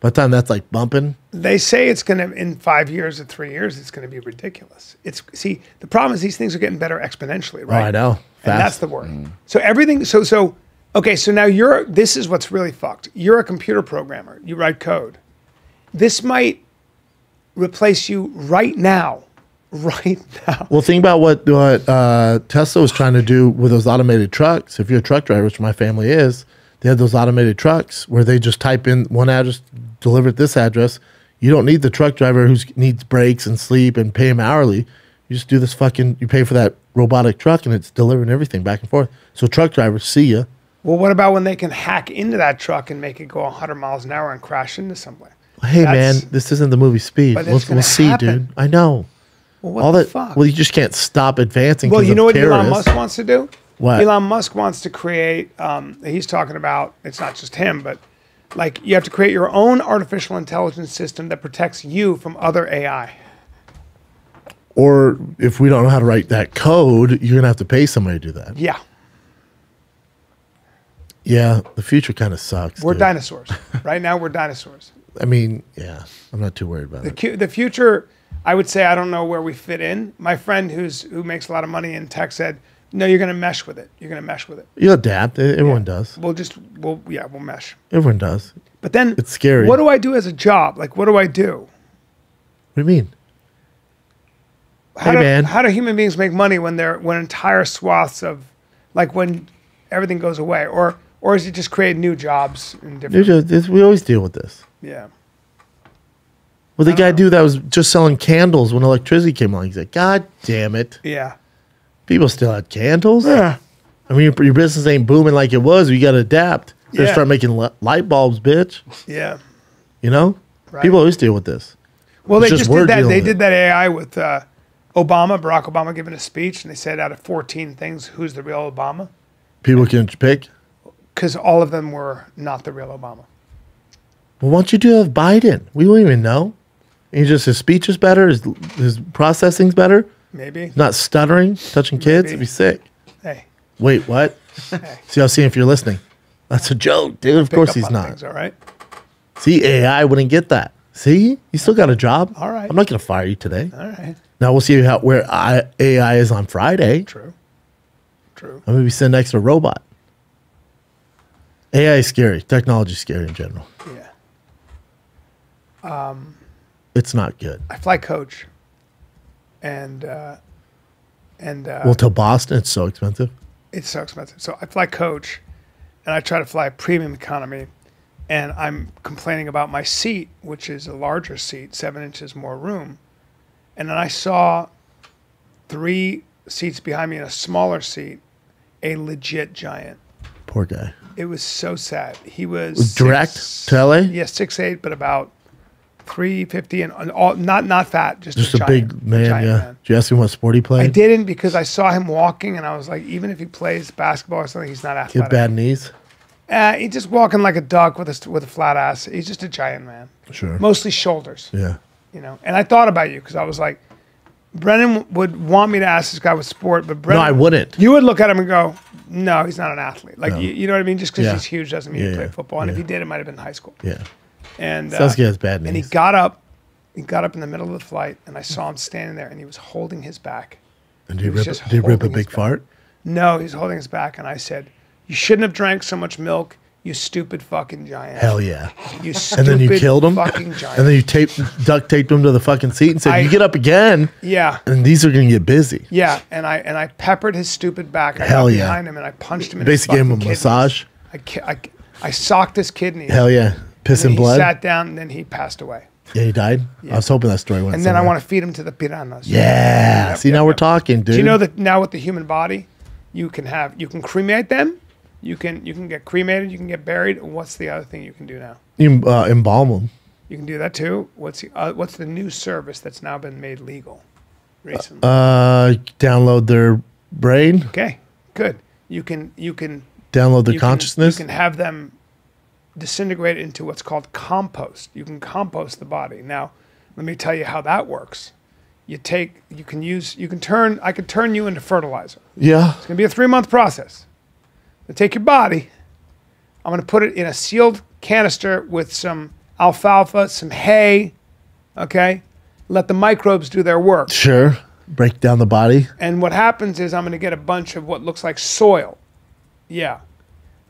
By the time that's like bumping, they say it's going to, in 5 years or 3 years, it's going to be ridiculous. See, the problem is these things are getting better exponentially, right? Oh, I know. And that's Fast. the word. So everything, okay, so now this is what's really fucked. You're a computer programmer. You write code. This might replace you right now. Right now. Well, think about what Tesla was trying to do with those automated trucks. If you're a truck driver, which my family is, they had those automated trucks where they just type in one address, deliver at this address. You don't need the truck driver who needs breaks and sleep and pay him hourly. You just do this you pay for that robotic truck and it's delivering everything back and forth. So truck drivers, see ya. Well, what about when they can hack into that truck and make it go 100 miles an hour and crash into somewhere? Hey, man, this isn't the movie Speed. We'll see, happen. dude. I know. Well, what the fuck? Well, you just can't stop advancing. Well, you know what terrorists. Elon Musk wants to do? What? Elon Musk wants to create, he's talking about, it's not just him, but like you have to create your own artificial intelligence system that protects you from other AI. Or if we don't know how to write that code, you're going to have to pay somebody to do that. Yeah. Yeah, the future kind of sucks. We're dude. dinosaurs. Right now, we're dinosaurs. I mean, yeah, I'm not too worried about it. The future, I would say, I don't know where we fit in. My friend who makes a lot of money in tech said, no, you're going to mesh with it. You're going to mesh with it. You adapt. Everyone does. We'll mesh. Everyone does. But then it's scary. What do I do as a job? Like, what do I do? What do you mean? How do human beings make money when entire swaths of, like when everything goes away? Or is it just create new jobs in different... We always deal with this. Yeah. Well, the guy that was just selling candles when electricity came along, he's like, God damn it. Yeah. People still had candles? Yeah. I mean, your business ain't booming like it was. You got to adapt. You start making light bulbs, bitch. Yeah. You know? Right. People always deal with this. Well, they just did that. They did that AI with Barack Obama giving a speech, and they said out of 14 things, who's the real Obama? People can pick? Because all of them were not the real Obama. Well, why don't you do it with Biden? We don't even know. His speech is better. His processing's better. Maybe. He's not stuttering, touching kids. He'd be sick. Hey. Wait, what? Hey. See, I'll see if you're listening. That's a joke, dude. Of course he's not. Things, all right. See, AI wouldn't get that. See? You still got a job. All right. I'm not going to fire you today. All right. Now we'll see where AI is on Friday. True. I'm going to be sitting next to a robot. AI is scary. Technology is scary in general. Yeah. It's not good. I fly coach. And well, to Boston, it's so expensive. It's so expensive. So I fly coach, and I try to fly premium economy, and I'm complaining about my seat, which is a larger seat, 7 inches more room. And then I saw 3 seats behind me in a smaller seat, a legit giant. Poor guy. It was so sad. He was direct to LA? Yeah, 6'8", but about 350 and all, not fat, just a giant, big man. Giant Yeah. man. Did you ask him what sport he played? I didn't, because I saw him walking, and I was like, even if he plays basketball or something, he's not athletic. He had bad knees. He's just walking like a duck with a flat ass. He's just a giant man. Sure. Mostly shoulders. Yeah. You know, and I thought about you because I was like, Brennan would want me to ask this guy with sport, but Brennan, No, I wouldn't. You would look at him and go, no, he's not an athlete. Like, No. you know what I mean? Just because Yeah. he's huge doesn't mean he played football. And if he did, it might have been high school. Yeah. And sounds like he has bad knees. And he got up in the middle of the flight, and I saw him standing there, and he was holding his back. And did he rip a big fart? No, he's holding his back, and I said, you shouldn't have drank so much milk, you stupid fucking giant. Hell yeah. You stupid and then you killed him? fucking giant. And then you duct taped him to the fucking seat and said, you get up again. Yeah. And these are going to get busy. Yeah, and I peppered his stupid back. I Hell got yeah. behind him, and I punched him in Basically his gave him a fucking massage. kidneys. I socked his kidneys. Hell yeah. Piss and blood. He sat down, and then he passed away. Yeah, he died? Yeah. I was hoping that story went And then I somewhere. want to feed him to the piranhas. Yeah. See, now we're talking, dude. Do you know that now with the human body, you can cremate them, you can get cremated, you can get buried. What's the other thing you can do now? You embalm them. You can do that too. What's the new service that's now been made legal recently? Download their brain. Okay, good. You can download their consciousness. You can have them disintegrate into what's called compost. You can compost the body. Now, let me tell you how that works. I could turn you into fertilizer. Yeah. It's gonna be a 3-month process. I take your body, I'm gonna put it in a sealed canister with some alfalfa, some hay, okay? Let the microbes do their work. Sure. Break down the body. And what happens is I'm gonna get a bunch of what looks like soil. Yeah.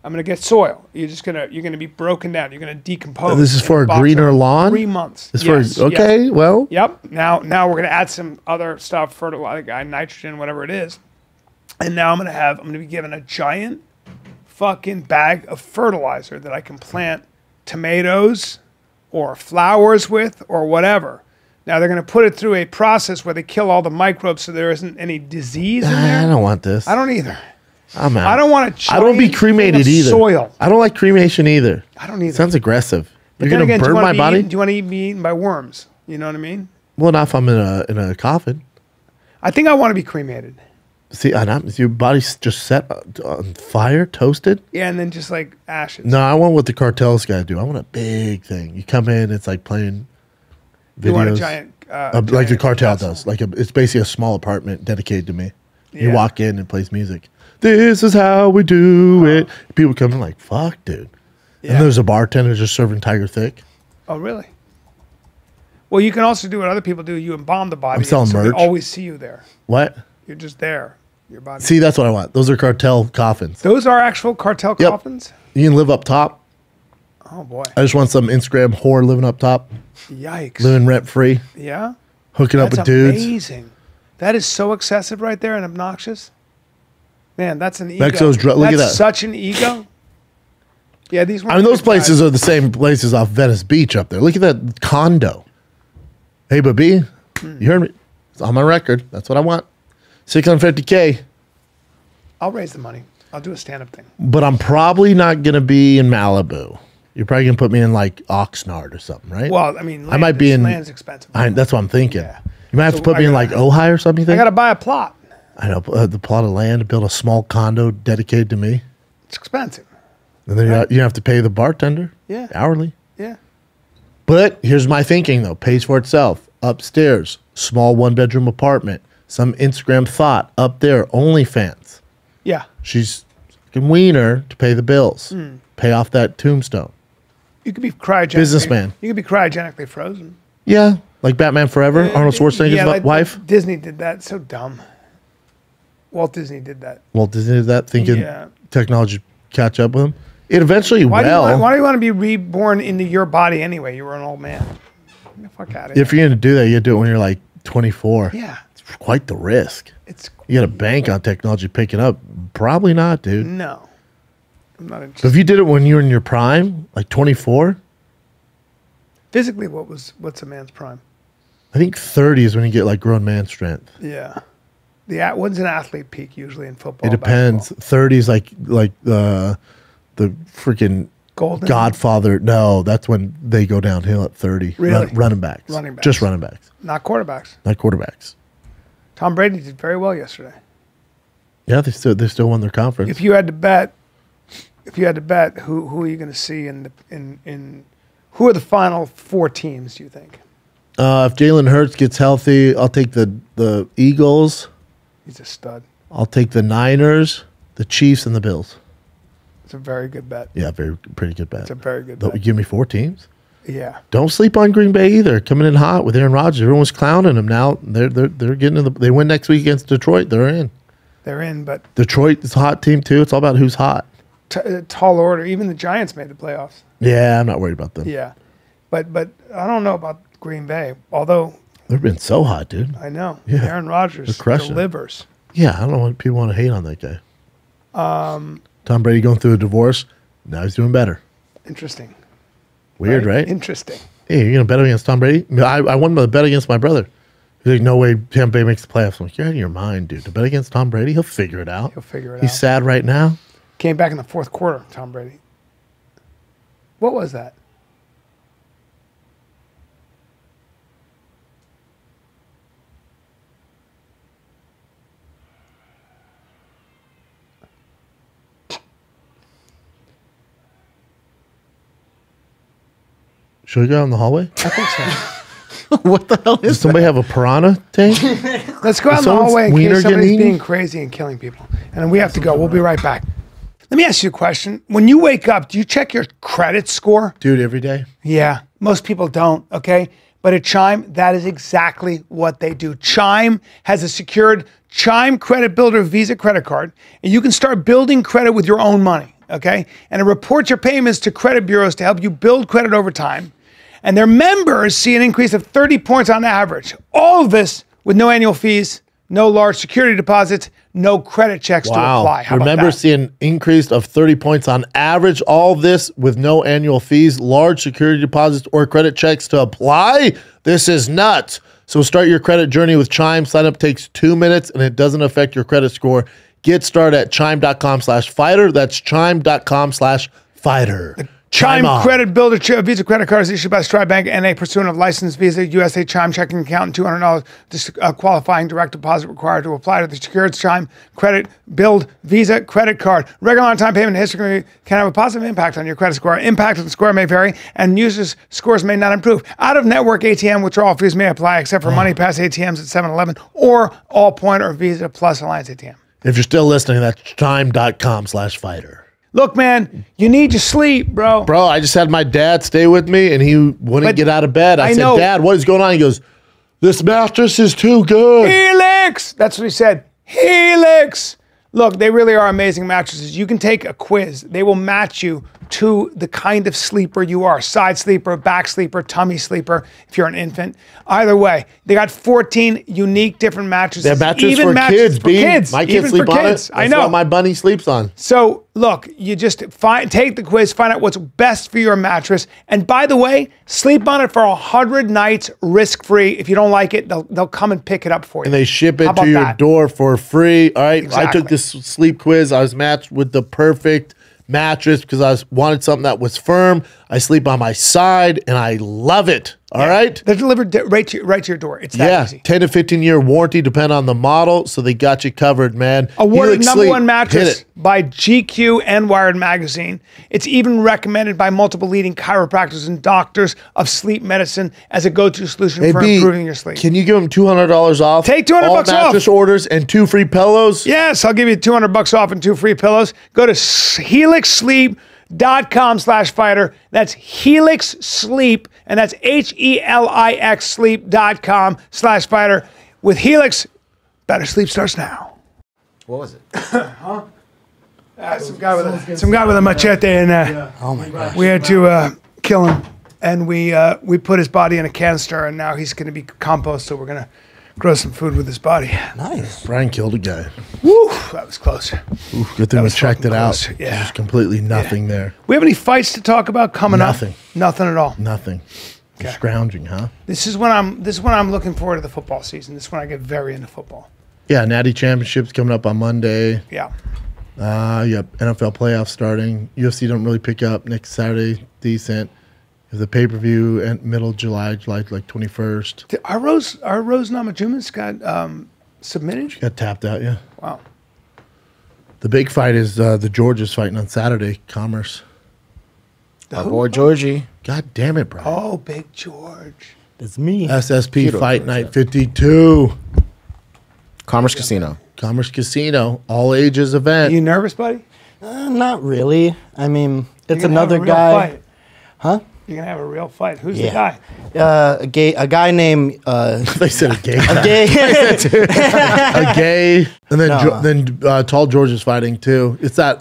I'm gonna get soil. You're gonna be broken down. You're gonna decompose. This is for a box greener of lawn? 3 months. It's Yes, for, okay, yes. well, Yep. Now we're gonna add some other stuff, fertilizer, nitrogen, whatever it is. And now I'm gonna be given a giant fucking bag of fertilizer that I can plant tomatoes or flowers with or whatever. Now they're gonna put it through a process where they kill all the microbes so there isn't any disease in there. I don't want this. I don't either. I'm out. I don't want to. I don't be cremated either. Soil. I don't like cremation either. I don't either. Sounds aggressive. But You're then gonna again, burn my body. Do you want to be eaten by worms? You know what I mean? Well, not if I'm in a coffin. I think I want to be cremated. See, your body's just set on fire, toasted. Yeah, and then just like ashes. No, I want what the cartels gotta do. I want a big thing. You come in, it's like playing videos. You want a giant, like the giant cartel vessel. does. It's basically a small apartment dedicated to me. You Yeah. walk in and it plays music. This is how we do it. People come in like, fuck, dude. Yeah. And there's a bartender just serving Tiger Thick. Oh, really? Well, you can also do what other people do. You embalm the body. I'm selling so merch. We always see you there. What? You're just there. Your body. See, that's what I want. Those are cartel coffins. Those are actual cartel Yep. coffins? You can live up top. Oh, boy. I just want some Instagram whore living up top, Yikes. living rent free, Yeah? hooking up That's with dudes. amazing. That is so excessive right there and obnoxious. Man, that's an ego. Mexo's look at That's that. such an ego. Yeah, these. I mean, those places are the same places off Venice Beach up there. Look at that condo. Hey, but B, you heard me. It's on my record. That's what I want. 650K. I'll raise the money. I'll do a stand-up thing. But I'm probably not going to be in Malibu. You're probably going to put me in like Oxnard or something, right? Well, I mean, I might be in. land's expensive. That's what I'm thinking. Yeah. You might have So to put me in like Ojai or something. You I think? got to buy a plot. I know the plot of land to build a small condo dedicated to me, It's expensive. and then you have to pay the bartender. Yeah. Hourly. Yeah. But here's my thinking though: pays for itself. Upstairs, small 1-bedroom apartment. Some Instagram thought up there. OnlyFans. Yeah. She's fucking wiener to pay the bills. Hmm. Pay off that tombstone. You could be cryogenically. Businessman. You could be cryogenically frozen. Yeah, like Batman Forever. Arnold Schwarzenegger's like wife. Disney did that. So dumb. Walt Disney did that. Walt Disney did that, thinking Yeah. technology catch up with him. It eventually Why do you want to be reborn into your body anyway? You were an old man. Get the fuck out of here. If you're gonna do that, you do it when you're like 24. Yeah. It's quite the risk. It's You got to bank on technology picking up. Probably not, dude. no. I'm not But interested. if you did it when you were in your prime, like 24, Physically, what's a man's prime? I think 30 is when you get like grown man strength. Yeah. When's an athlete peak usually in football? It depends. basketball? 30 is like the freaking Golden? Godfather. No, that's when they go downhill at 30. Really? Running backs. Running backs. Just running backs, Not quarterbacks. not quarterbacks. Tom Brady did very well yesterday. Yeah, they still won their conference. If you had to bet, who are you going to see in who are the final 4 teams? Do you think? If Jalen Hurts gets healthy, I'll take the Eagles. He's a stud. I'll take the Niners, the Chiefs, and the Bills. It's a very good bet. Yeah, pretty good bet. It's a very good But bet. give me 4 teams. Yeah. Don't sleep on Green Bay either. Coming in hot with Aaron Rodgers. Everyone was clowning them. Now they're getting in they win next week against Detroit. They're in. They're in, but Detroit is a hot team too. It's all about who's hot. tall order. Even the Giants made the playoffs. Yeah, I'm not worried about them. Yeah. But I don't know about Green Bay, although They've been so hot, dude. I know Yeah. Aaron Rodgers They're crushing it. delivers. Yeah, I don't know what people want to hate on that guy. Tom Brady going through a divorce. Now he's doing better. Interesting. Weird, right? Interesting. Hey, you're gonna bet against Tom Brady? I won the bet against my brother. He's like, no way Tampa Bay makes the playoffs. I'm like, you're out of your mind, dude. To bet against Tom Brady, he'll figure it out. He'll figure it He's out. sad right now. Came back in the 4th quarter, Tom Brady. What was that? Should we go out in the hallway? I think so. What the hell Does is somebody have a piranha tank? Let's go out in the someone's hallway in wiener case getting somebody's eaten? being crazy and killing people. And then we have to go. We'll be right back. Let me ask you a question. When you wake up, do you check your credit score? Dude, every day. Yeah, most people don't, okay? But at Chime, that is exactly what they do. Chime has a secured Chime Credit Builder Visa credit card, and you can start building credit with your own money, okay? And it reports your payments to credit bureaus to help you build credit over time. And their members see an increase of 30 points on average. All of this with no annual fees, no large security deposits, no credit checks to apply. How about Remember, that? see an increase of 30 points on average. All this with no annual fees, large security deposits, or credit checks to apply. This is nuts. So start your credit journey with Chime. Sign up takes 2 minutes, and it doesn't affect your credit score. Get started at chime.com/fighter. That's chime.com/fighter. Chime on. Credit Builder Visa credit card is issued by Stride Bank NA pursuant of licensed Visa USA Chime checking account and $200 qualifying direct deposit required to apply to the secured Chime Credit Build Visa credit card. Regular on-time payment history can have a positive impact on your credit score. Impact of the score may vary, and users' scores may not improve. Out-of-network ATM withdrawal fees may apply except for Money Pass ATMs at 7-Eleven or All Point or Visa Plus Alliance ATM. If you're still listening, that's chime.com/fighter. Look, man, you need your sleep, bro. Bro, I just had my dad stay with me, and he wouldn't get out of bed. I said, know. Dad, what is going on? He goes, this mattress is too good. Helix! That's what he said. Helix! Look, they really are amazing mattresses. You can take a quiz. They will match you to the kind of sleeper you are. Side sleeper, back sleeper, tummy sleeper, if you're an infant. Either way, they got 14 unique different mattresses. They're mattresses Even for mattresses kids, for B. kids. My kids Even sleep for on kids. it. I That's know. what my bunny sleeps on. So, look, you just take the quiz, find out what's best for your mattress. And by the way, sleep on it for 100 nights risk-free. If you don't like it, they'll come and pick it up for you. And they ship How it about to your that? door for free. All right. I Exactly. took this sleep quiz. I was matched with the perfect mattress because I wanted something that was firm. I sleep on my side and I love it. All right. They're delivered right to your door. It's that easy. 10 to 15 year warranty, depend on the model. So they got you covered, man. Awarded Helix number Sleep, one hit mattress it. by GQ and Wired Magazine. It's even recommended by multiple leading chiropractors and doctors of sleep medicine as a go-to solution Hey, for B, improving your sleep. Can you give them $200 off? Take $200 all off. mattress orders and 2 free pillows. Yes, I'll give you $200 off and 2 free pillows. Go to helixsleep.com/fighter. That's Helix Sleep, and that's HELIX sleep.com/fighter. With Helix, better sleep starts now. What was it? Some guy with a machete, and Oh my gosh. we had to kill him, and we put his body in a canister, and now he's going to be compost. So we're going to grow some food with his body. Nice. Brian killed a guy. Woo, that was close. Ooh, good thing we was checked it fucking out. close, yeah. There's completely nothing there. We have any fights to talk about coming Nothing. up? Nothing at all. Nothing. You're scrounging, huh? This is when I'm looking forward to the football season. This is when I get very into football. Yeah, Natty Championship's coming up on Monday. Yeah. Yep, NFL playoffs starting. UFC don't really pick up next Saturday. Decent. The pay-per-view and middle of July like 21st. Our Rose Namajunas got submitted. Got tapped out, yeah. Wow. The big fight is the Georges fighting on Saturday, Commerce. Our boy Georgie. God damn it, bro. Oh, Big George. It's me. SSP Keto Fight George, Night yeah. 52. Commerce Casino. Commerce Casino, all ages Are event. you nervous, buddy? Not really. I mean, it's You're gonna have another a real guy. Fight. Huh? You're gonna have a real fight. Who's the Yeah. guy? A guy named They said a gay guy. gay. A gay. And then No. Tall George is fighting too. It's that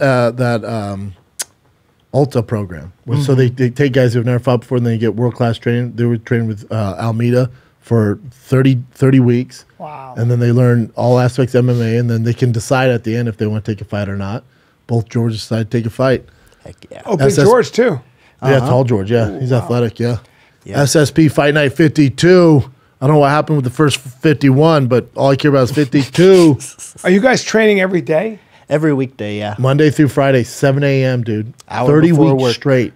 Ulta program. Where So they take guys who've never fought before and then they get world-class training. They were training with Almeida for 30 weeks. Wow. And then they learn all aspects of MMA and then they can decide at the end if they want to take a fight or not. Both Georges decide to take a fight. Heck yeah. Oh, Big SS George too. Yeah, Tall George. Yeah, he's athletic. Yeah. Yeah. SSP Fight Night 52. I don't know what happened with the first 51, but all I care about is 52. Are you guys training every day? Every weekday, yeah. Monday through Friday, 7 a.m., dude. Hour 30 before weeks work. straight.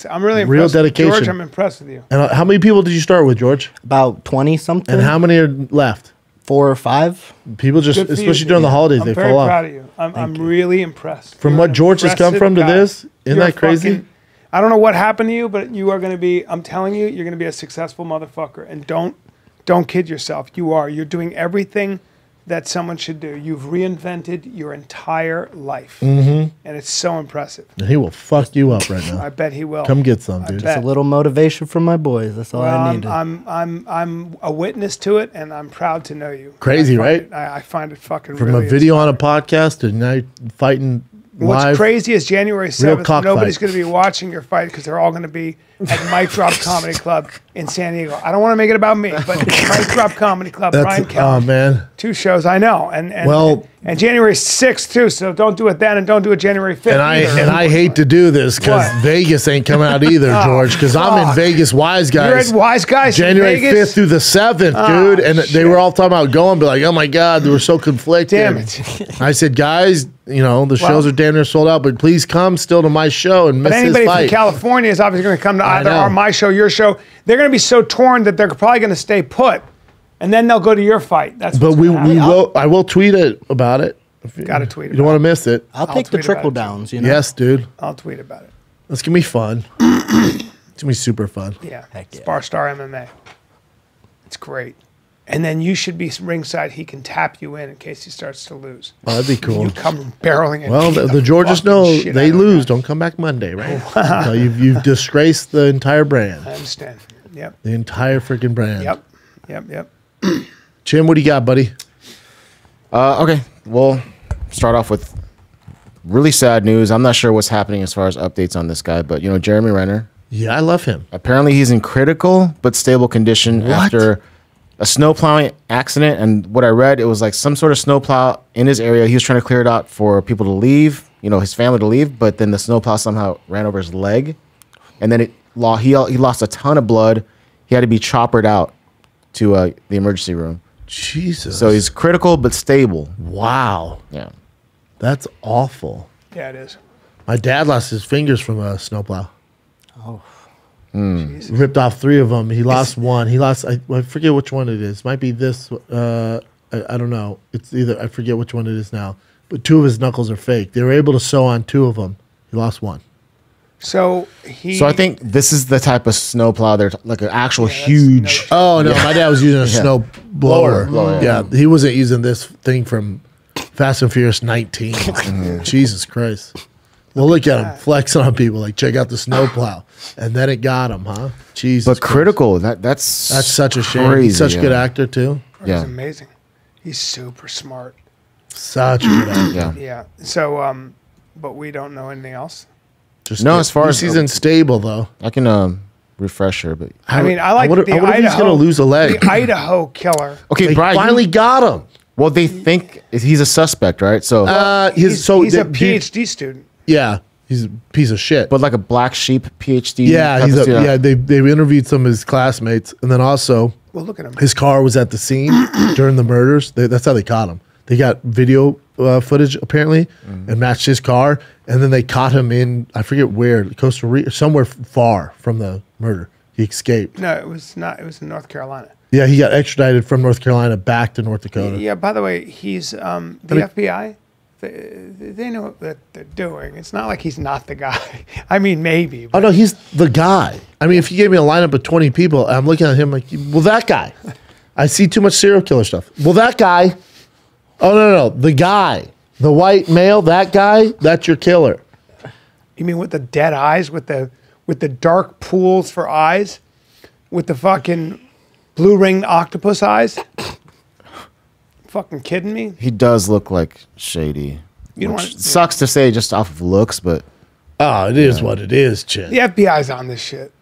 I'm really Real impressed. dedication. George, I'm impressed with you. And how many people did you start with, George? About 20 something. And how many are left? 4 or 5. People just, Good for you, especially during the dude. holidays, I'm they very fall proud off. of you. I'm really impressed. From You're what an George has come impressive from to guy. this? Isn't You're that crazy? fucking- I don't know what happened to you, but you are going to be. I'm telling you, you're going to be a successful motherfucker. And don't kid yourself. You are. You're doing everything that someone should do. You've reinvented your entire life, and it's so impressive. And he will fuck you up right I now. bet he will. Come get some, I dude. bet. It's a little motivation from my boys. That's all I needed. I'm a witness to it, and I'm proud to know you. Crazy, I find right? it- I find it fucking From really a video on a podcast to now you're fighting What's live. crazy is January 7th, cockfight. nobody's going to be watching your fight because they're all going to be at Mike Drop Comedy Club in San Diego. I don't want to make it about me, but Mike Drop Comedy Club, Bryan Oh Callen. man. 2 shows, I know. And Well- and January 6th too, so don't do it then and don't do it January 5th And either. I hate to do this because What? Vegas ain't coming out either, Oh, George. Because I'm in fuck. Vegas, Wise You're Guys. at Wise Guys in January Vegas? 5th through the 7th, Oh, dude. And they shit. were all talking about going, but like, oh my God, they were so conflicted. Damn it. I said, guys, you know, the Well- shows are damn near sold out, but please come still to my show and miss But this anybody from fight. California is obviously going to come to either know. my show, your show. They're going to be so torn that they're probably going to stay put, and then they'll go to your fight. That's But what's gonna happen. I will tweet it about it. Gotta tweet You don't about want to miss it. I'll take the tweet about trickle it. downs. You know. Yes, dude. I'll tweet about it. That's gonna be fun. It's gonna be super fun. Yeah. Heck yeah. Star MMA. It's great. And then you should be ringside. He can tap you in case he starts to lose. Oh, that'd be cool. You come barreling in. Well, the Georges fucking know shit they out of lose. that. Don't come back Monday, right? So you've disgraced the entire brand, I understand. Yep. the entire freaking brand. Yep. Jim, what do you got, buddy? Okay, we'll start off with really sad news. I'm not sure what's happening as far as updates on this guy, but Jeremy Renner. Yeah, I love him. Apparently, he's in critical but stable condition after a snowplowing accident. And what I read, it was like some sort of snowplow in his area. He was trying to clear it out for people to leave, his family to leave, but then the snowplow somehow ran over his leg, and then he lost a ton of blood. He had to be choppered out to the emergency room. Jesus. So he's critical but stable. wow. Yeah. That's awful. Yeah, it is. My dad lost his fingers from a snowplow. Jesus. Ripped off 3 of them. He lost one. He lost. I forget which one it is. Might be this. I don't know. It's either. I forget which one it is now. But 2 of his knuckles are fake. They were able to sew on 2 of them. He lost one. So I think this is the type of snowplow. They're like an actual that's huge. Oh no, my dad was using a snow blower. Blower, yeah, he wasn't using this thing from Fast and Furious 19. Jesus Christ. Well, look at him flexing on people. Like, check out the snowplow, and then it got him, huh? Jesus. But Christ. critical. That's That's such a shame. crazy, He's such a yeah. good actor too. He's Yeah. amazing. He's super smart. Such a good actor. Yeah. Yeah. So, but we don't know anything else. Just No, as far as- he's unstable though. I can refresh her, but I mean, I like wonder- the I wonder if Idaho. he's gonna lose a leg. The Idaho killer. okay, They Brian. finally got him. Well, they think he's a suspect, right? So, He's a PhD student. Yeah, he's a piece of shit. but like a black sheep PhD. yeah, type he's of student. They interviewed some of his classmates, and then also Well, look at him. his car was at the scene during the murders. That's how they caught him. They got video footage apparently and matched his car, and then they caught him in I forget where, Costa Rica, somewhere far from the murder. He escaped. No, it was not. It was in North Carolina. Yeah, he got extradited from North Carolina back to North Dakota. Yeah. By the way, he's the FBI. They know what they're doing. It's not like he's not the guy. I mean, maybe. Oh But no, he's the guy. I mean, if you gave me a lineup of 20 people, I'm looking at him like, well, that guy. I see too much serial killer stuff. Well, that guy. Oh no, the guy, the white male, that guy. That's your killer. you mean with the dead eyes, with the dark pools for eyes, with the fucking blue ringed octopus eyes? Fucking kidding me? He does look like shady. You don't Which want- sucks to say just off of looks, but Oh, it is what it is, Chin. The FBI's on this shit.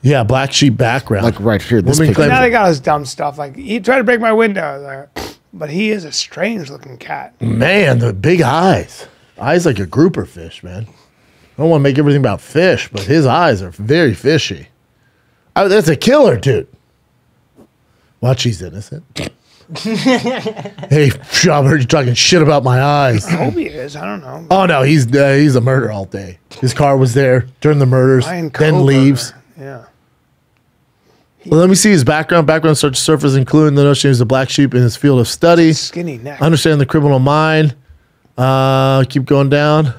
Yeah, black sheep background. like right here, this Woman picture. claims- Now they got his dumb stuff. Like he tried to break my window, but he is a strange looking cat. Man, the big eyes. Eyes like a grouper fish, man. I don't want to make everything about fish, but his eyes are very fishy. Oh, that's a killer, dude. Watch, he's innocent. Hey, I heard you talking shit about my eyes. I hope he is. I don't know. Oh no, he's a murderer all day. His car was there during the murders, Ryan then Coburn. leaves. Yeah. Well, let me see his background. Background starts to surface, including the notion he was a black sheep in his field of study. Skinny neck. Understand the criminal mind. Keep going down.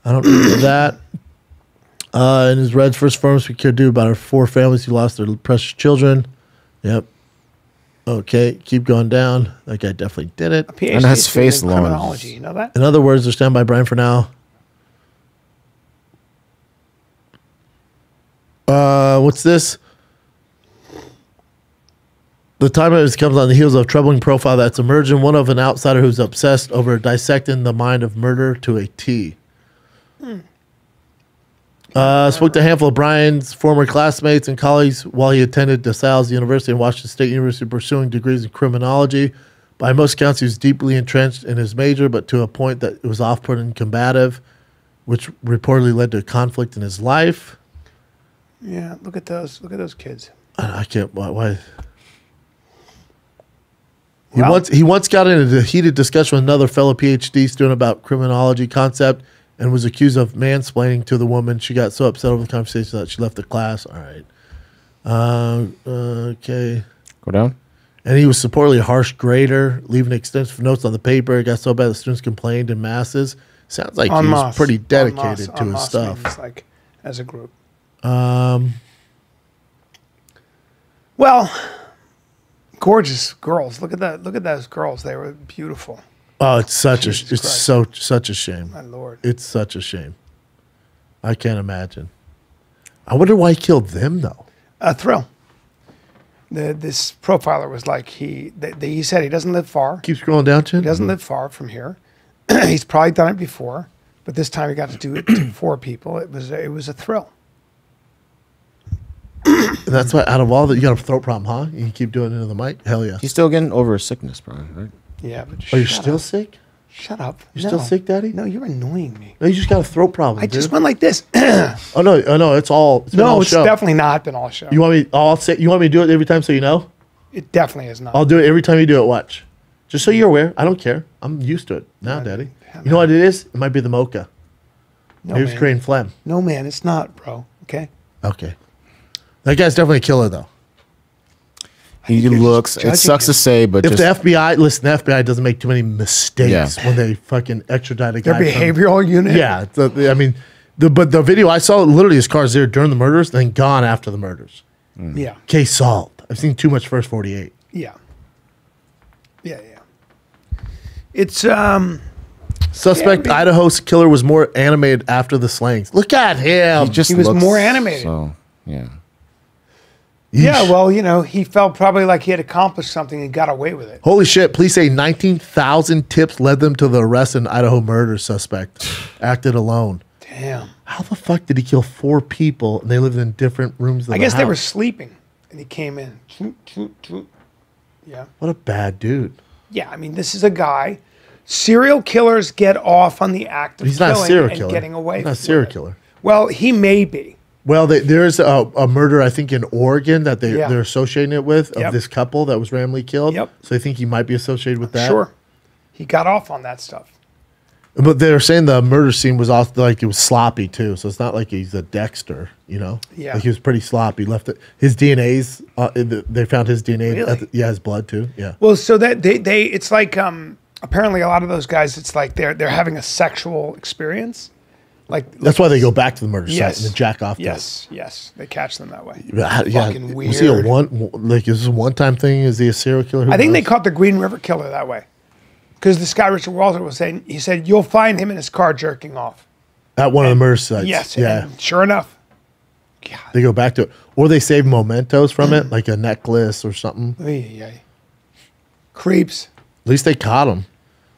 I don't remember that. In his Red's first firms, we cared to about our 4 families who lost their precious children. Yep. Okay, keep going down. That guy definitely did it. A PhD And his student face in alone criminology. is- You know that? In other words, they're stand by Bryan for now. What's this? The time comes on the heels of a troubling profile that's emerging. One of an outsider who's obsessed over dissecting the mind of murder to a T. Spoke to a handful of Bryan's former classmates and colleagues while he attended DeSales University and Washington State University, pursuing degrees in criminology. By most accounts, he was deeply entrenched in his major, but to a point that it was off-putting and combative, which reportedly led to a conflict in his life. Yeah, look at those. Look at those kids. I can't. Why? Well, He once got into a heated discussion with another fellow PhD student about criminology concept and was accused of mansplaining to the woman. She got so upset over the conversation that she left the class. All right. Okay. Go down. And he was supposedly a harsh grader, leaving extensive notes on the paper. It got so bad the students complained in masses. Sounds like he was pretty dedicated to his stuff. Like as a group. Well, gorgeous girls. Look at that. Look at those girls. They were beautiful. Oh, it's such such a shame. My Lord. It's such a shame. I can't imagine. I wonder why he killed them though. A thrill. This profiler was like he said he doesn't live far. Keep scrolling down, Chin. He doesn't live far from here. He's probably done it before, but this time he got to do it to 4 people. It was a thrill. And that's why out of all that, you got a throat problem, huh? You can keep doing it into the mic? Hell yeah. He's still getting over his sickness, Brian, right? Yeah, but Oh, you're still sick? Shut up. You're still sick, Daddy? No, you're annoying me. No, you just got a throat problem. I dude. just went like this. Oh no, it's all. It's been all It's show. definitely not been all show. You want me? I'll say. You want me to do it every time so you know? It definitely is not. I'll do it every time you do it. Watch. Just so you're aware. I don't care. I'm used to it now, Daddy. yeah, You know what it is? It might be the mocha. No, Here's man. creating phlegm. No, man, it's not, bro. Okay. Okay. That guy's definitely a killer, though. He looks. It judging sucks to him. say, but If just the FBI, listen, the FBI doesn't make too many mistakes Yeah. when they fucking extradite a guy. Their behavioral unit. Yeah. I mean, but the video I saw, literally his car's there during the murders, then gone after the murders. Yeah. Case solved. I've seen too much First 48. Yeah. Yeah. It's Suspect Yeah, Idaho's killer was more animated after the slayings. Look at him. He was more animated. So yeah, yeah. Well, he felt probably like he had accomplished something and got away with it. Holy shit. Police say 19,000 tips led them to the arrest of an Idaho murder suspect. Acted alone. Damn. How the fuck did he kill 4 people and they lived in different rooms of I the guess they were house? sleeping and he came in. Yeah. What a bad dude. Yeah. I mean, this is a guy. Serial killers get off on the act of He's not a killing serial and killer. getting away. He's not a with serial it. killer. Well, he may be. Well, there's a murder, I think, in Oregon that they're associating it with, of Yep. this couple that was randomly killed. Yep. So I think he might be associated with that. Sure. He got off on that stuff. But they're saying the murder scene was also like it was sloppy too. So it's not like he's a Dexter, Yeah. Like he was pretty sloppy. Left it. His DNA's. They found his DNA. Really? His blood too. Yeah. Well, so that they it's like apparently a lot of those guys, it's like they're having a sexual experience. Like That's why they go back to the murder Yes. site and then jack off. to it. Yes, they catch them that way. Yeah. Fucking Was he a weird. is this a one-time thing? Is he a serial killer? Who I think they knows? caught the Green River Killer that way, because this guy Richard Walter was saying, he said you'll find him in his car jerking off. at one of the murder sites. Yes, Yeah. and sure enough. God, They go back to it, or they save mementos from it, like a necklace or something. creeps. At least they caught him.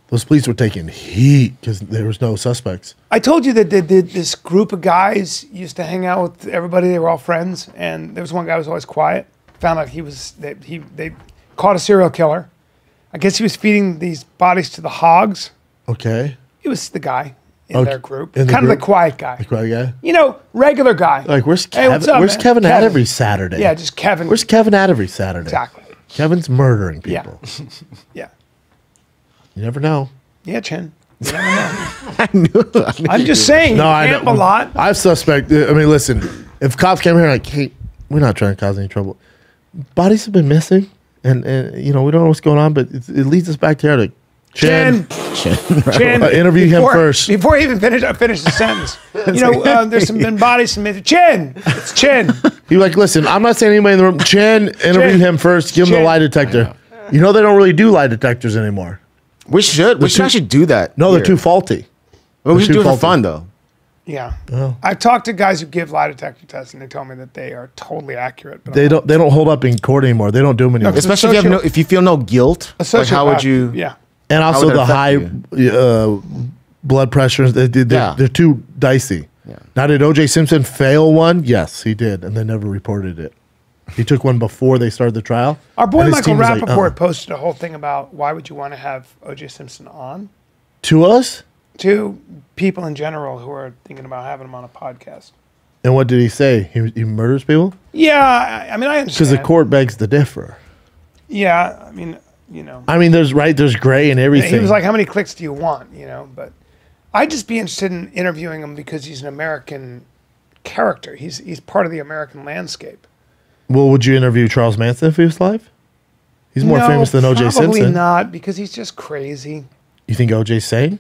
Those police were taking heat because there was no suspects. I told you that this group of guys used to hang out with everybody. They were all friends, and there was one guy who was always quiet. Found out they caught a serial killer. I guess he was feeding these bodies to the hogs. Okay. He was the guy in their group, in the kind of group? the quiet guy. The quiet guy. Regular guy. Like, where's Hey, Kevin? what's up, where's man? Kevin at Kevin. every Saturday? Yeah, just Kevin. Where's Kevin at every Saturday? Exactly. Kevin's murdering Yeah. people. Yeah. You never know. Yeah, Chin. You never know. I'm just saying. No, you I camp know. a lot. I've suspect. I mean, listen. If cops came here like, hey, we're not trying to cause any trouble. Bodies have been missing, and we don't know what's going on, but it leads us back to here. Like, Chin. interview him first. Before he even finish the sentence. There's been bodies submitted. Chin. It's Chin. He like, listen, I'm not saying anybody in the room. Chen, interview Chin. him first. Give him the Chin. lie detector. They don't really do lie detectors anymore. we should actually do that. No, they're here. too faulty. Well, we they're should too do it for faulty. fun though. Yeah. Oh. I've talked to guys who give lie detector tests, and they tell me that they are totally accurate. But They don't hold up in court anymore. They don't do them anymore. No, 'cause Especially if you feel no guilt. A Like how would sociopath, you? Yeah. And How also would the that high affect blood pressure. They're too dicey. Yeah. Now, did O.J. Simpson fail one? Yes, he did, and they never reported it. He took one before they started the trial. Our boy and his Michael team was like, Rappaport posted a whole thing about why would you want to have O.J. Simpson on? To us? To people in general who are thinking about having him on a podcast. And what did he say? He murders people? Yeah, I mean, I understand. Because the court begs to differ. Yeah, I mean, you know. I mean, there's gray and everything. He was like, how many clicks do you want, you know? But I'd just be interested in interviewing him because he's an American character. He's part of the American landscape. Well, would you interview Charles Manson if he was alive? He's more famous than O.J. Simpson. Probably not, because he's just crazy. You think O.J.'s sane?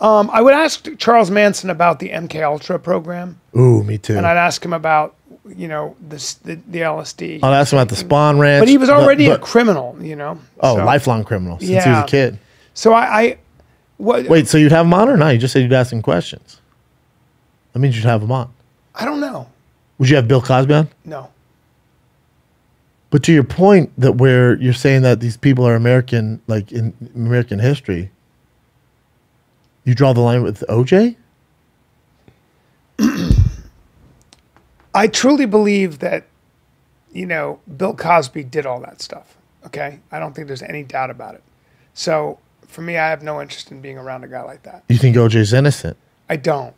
I would ask Charles Manson about the MK Ultra program, Ooh, me too. and I'd ask him about, you know, the LSD. I'll ask him about the Spawn Ranch. But he was already a criminal, you know. Oh, so, lifelong criminal since he was a kid. So what? Wait, so you'd have him on or not? You just said you'd ask him questions. That means you'd have him on. I don't know. Would you have Bill Cosby on? No. But to your point that where you're saying that these people are American, like in American history, you draw the line with OJ? I truly believe that, you know, Bill Cosby did all that stuff. Okay? I don't think there's any doubt about it. So for me, I have no interest in being around a guy like that. You think OJ's innocent? I don't.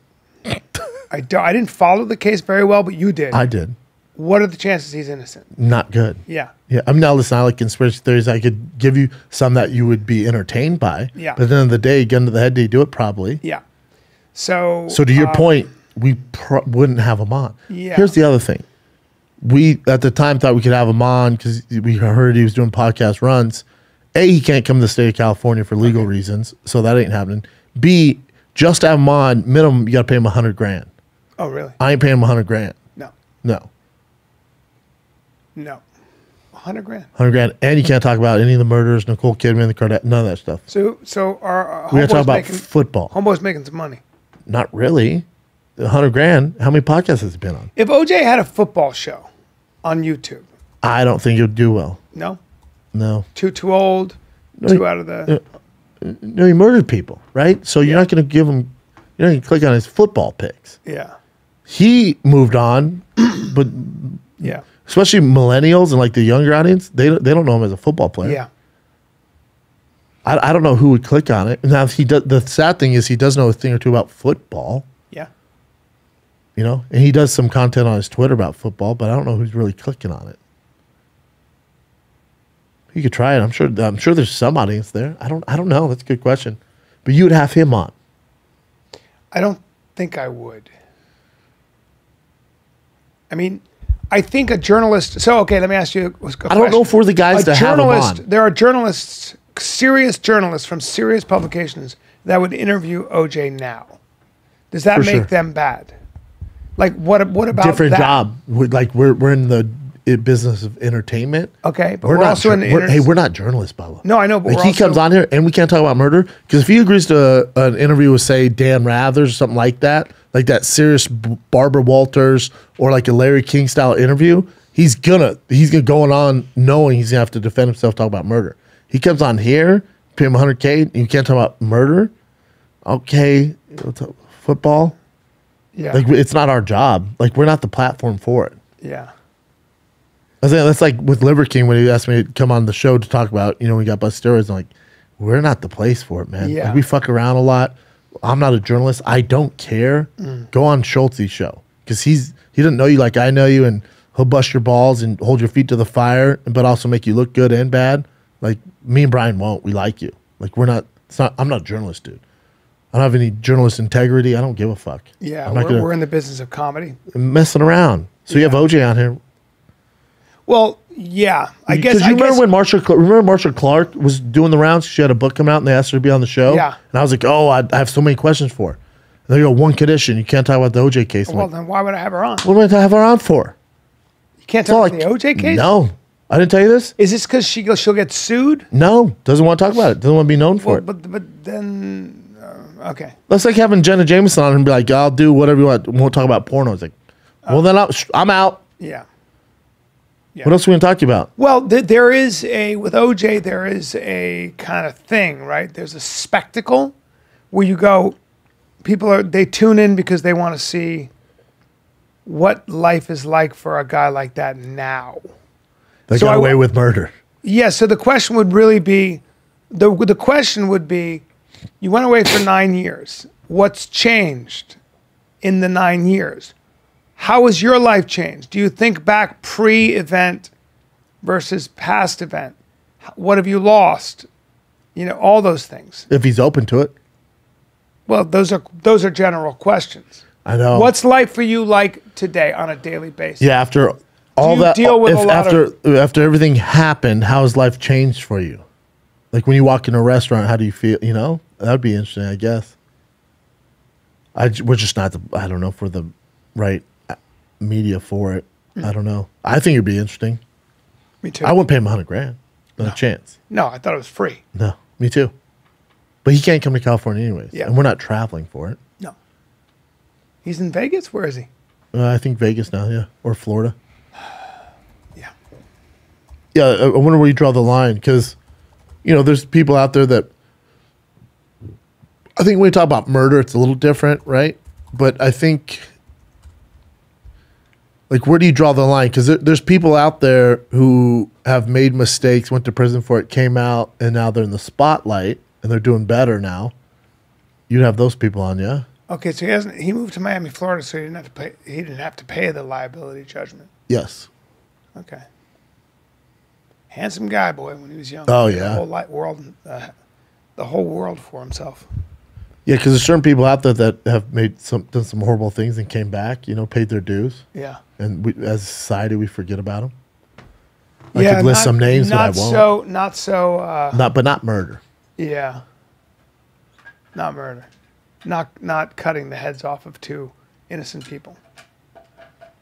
I didn't follow the case very well, but you did. I did. What are the chances he's innocent? Not good. Yeah. Yeah. I'm now listening. I like conspiracy theories. I could give you some that you would be entertained by. Yeah. But at the end of the day, gun to the head, do you do it? Probably. Yeah. So to your point, we wouldn't have him on. Yeah. Here's the other thing. We, at the time, thought we could have him on because we heard he was doing podcast runs. A, he can't come to the state of California for legal reasons, so that ain't happening. B, just to have him on, minimum, you got to pay him $100,000. Oh, really? I ain't paying him $100,000. No. No. No. $100,000. $100,000. And you can't talk about any of the murders, Nicole Kidman, the Kardashians, none of that stuff. So our We got to talk about making, football. homeboy's making some money. Not really. $100,000. How many podcasts has he been on? If OJ had a football show on YouTube, I don't think he'd do well. no? No. Too old, too out of the... No, he murdered people, right? So you're not going to give him, you're not going to click on his football picks. Yeah. He moved on, but Yeah. especially millennials and like the younger audience, they don't know him as a football player. Yeah. I don't know who would click on it. Now he does. The sad thing is he does know a thing or two about football. Yeah. You know, and he does some content on his Twitter about football, but I don't know who's really clicking on it. You could try it. I'm sure there's some audience there. I don't know. That's a good question. But you would have him on. I don't think I would. I mean, I think a journalist... So, okay, let me ask you a question. I don't know if we're the guys to have him on. There are journalists, serious journalists from serious publications that would interview OJ now. Does that For make sure. them bad? Like, what about Different that? job. We're in the business of entertainment. Okay, but we're also in the... we're not journalists, Bubba. No, I know, but like we're he also... comes on here and we can't talk about murder because if he agrees to an interview with, say, Dan Rathers or something like that serious Barbara Walters or like a Larry King style interview, he's gonna go on knowing he's gonna have to defend himself, talk about murder. He comes on here, pay him $100K, and you can't talk about murder. Okay, football. Yeah. Like it's not our job. Like we're not the platform for it. Yeah. I think that's like with Liver King when he asked me to come on the show to talk about, you know, we got bust steroids. I'm like, we're not the place for it, man. Yeah. Like, we fuck around a lot. I'm not a journalist. I don't care. Go on Schultz's show because he doesn't know you like I know you, and he'll bust your balls and hold your feet to the fire, but also make you look good and bad. Like me and Bryan won't. We like you. Like we're not. It's not. I'm not a journalist, dude. I don't have any journalist integrity. I don't give a fuck. Yeah, I'm not we're in the business of comedy. messing around. So you have OJ on here. Well, yeah, I guess. Because you remember when Marsha Clark was doing the rounds? She had a book come out and they asked her to be on the show. Yeah. And I was like, oh, I have so many questions for her. And they go, one condition, you can't talk about the OJ case. I'm Well, like, then why would I have her on? what do I have her on for? You can't It's all talk about the OJ case? No. I didn't tell you this? Is this because she'll get sued? No. Doesn't want to talk about it. Doesn't want to be known for Well, it. but then Okay. That's like having Jenna Jameson on and be like, I'll do whatever you want. We won't talk about porno. It's like, well, then I'm out. Yeah. What else are we going to talk to you about? Well, there is with OJ, there is a kind of thing, right? There's a spectacle where you go, they tune in because they want to see what life is like for a guy like that now. They got away with murder. Yeah, so the question would really be, the question would be, you went away for 9 years. What's changed in the 9 years? How has your life changed? Do you think back pre-event versus past event? What have you lost? You know, all those things. If he's open to it. Well, those are general questions. I know. What's life for you like today on a daily basis? Yeah, after all that, after everything happened, how has life changed for you? Like when you walk in a restaurant, how do you feel? You know, that'd be interesting, I guess. We're just not, I don't know, for the right media for it. I don't know. I think it'd be interesting. Me too. I wouldn't pay him $100,000. Not a chance. No, I thought it was free. No, me too. But he can't come to California anyways. Yeah. And we're not traveling for it. No. He's in Vegas? Where is he? I think Vegas now, yeah. Or Florida. Yeah. Yeah, I wonder where you draw the line. Because, you know, there's people out there that, I think when we talk about murder, it's a little different, right? But I think, like, where do you draw the line? Because there's people out there who have made mistakes, went to prison for it, came out, and now they're in the spotlight, and they're doing better now. You'd have those people on, yeah? Okay, so he moved to Miami, Florida, so he didn't have to pay the liability judgment. Yes. Okay. Handsome guy, boy, when he was young. Oh, yeah. The whole world for himself. Yeah, because there's certain people out there that have done some horrible things and came back, you know, paid their dues. Yeah. And as a society, we forget about them. I could list some names, but I won't. But not murder. Yeah. Not murder. Not cutting the heads off of 2 innocent people.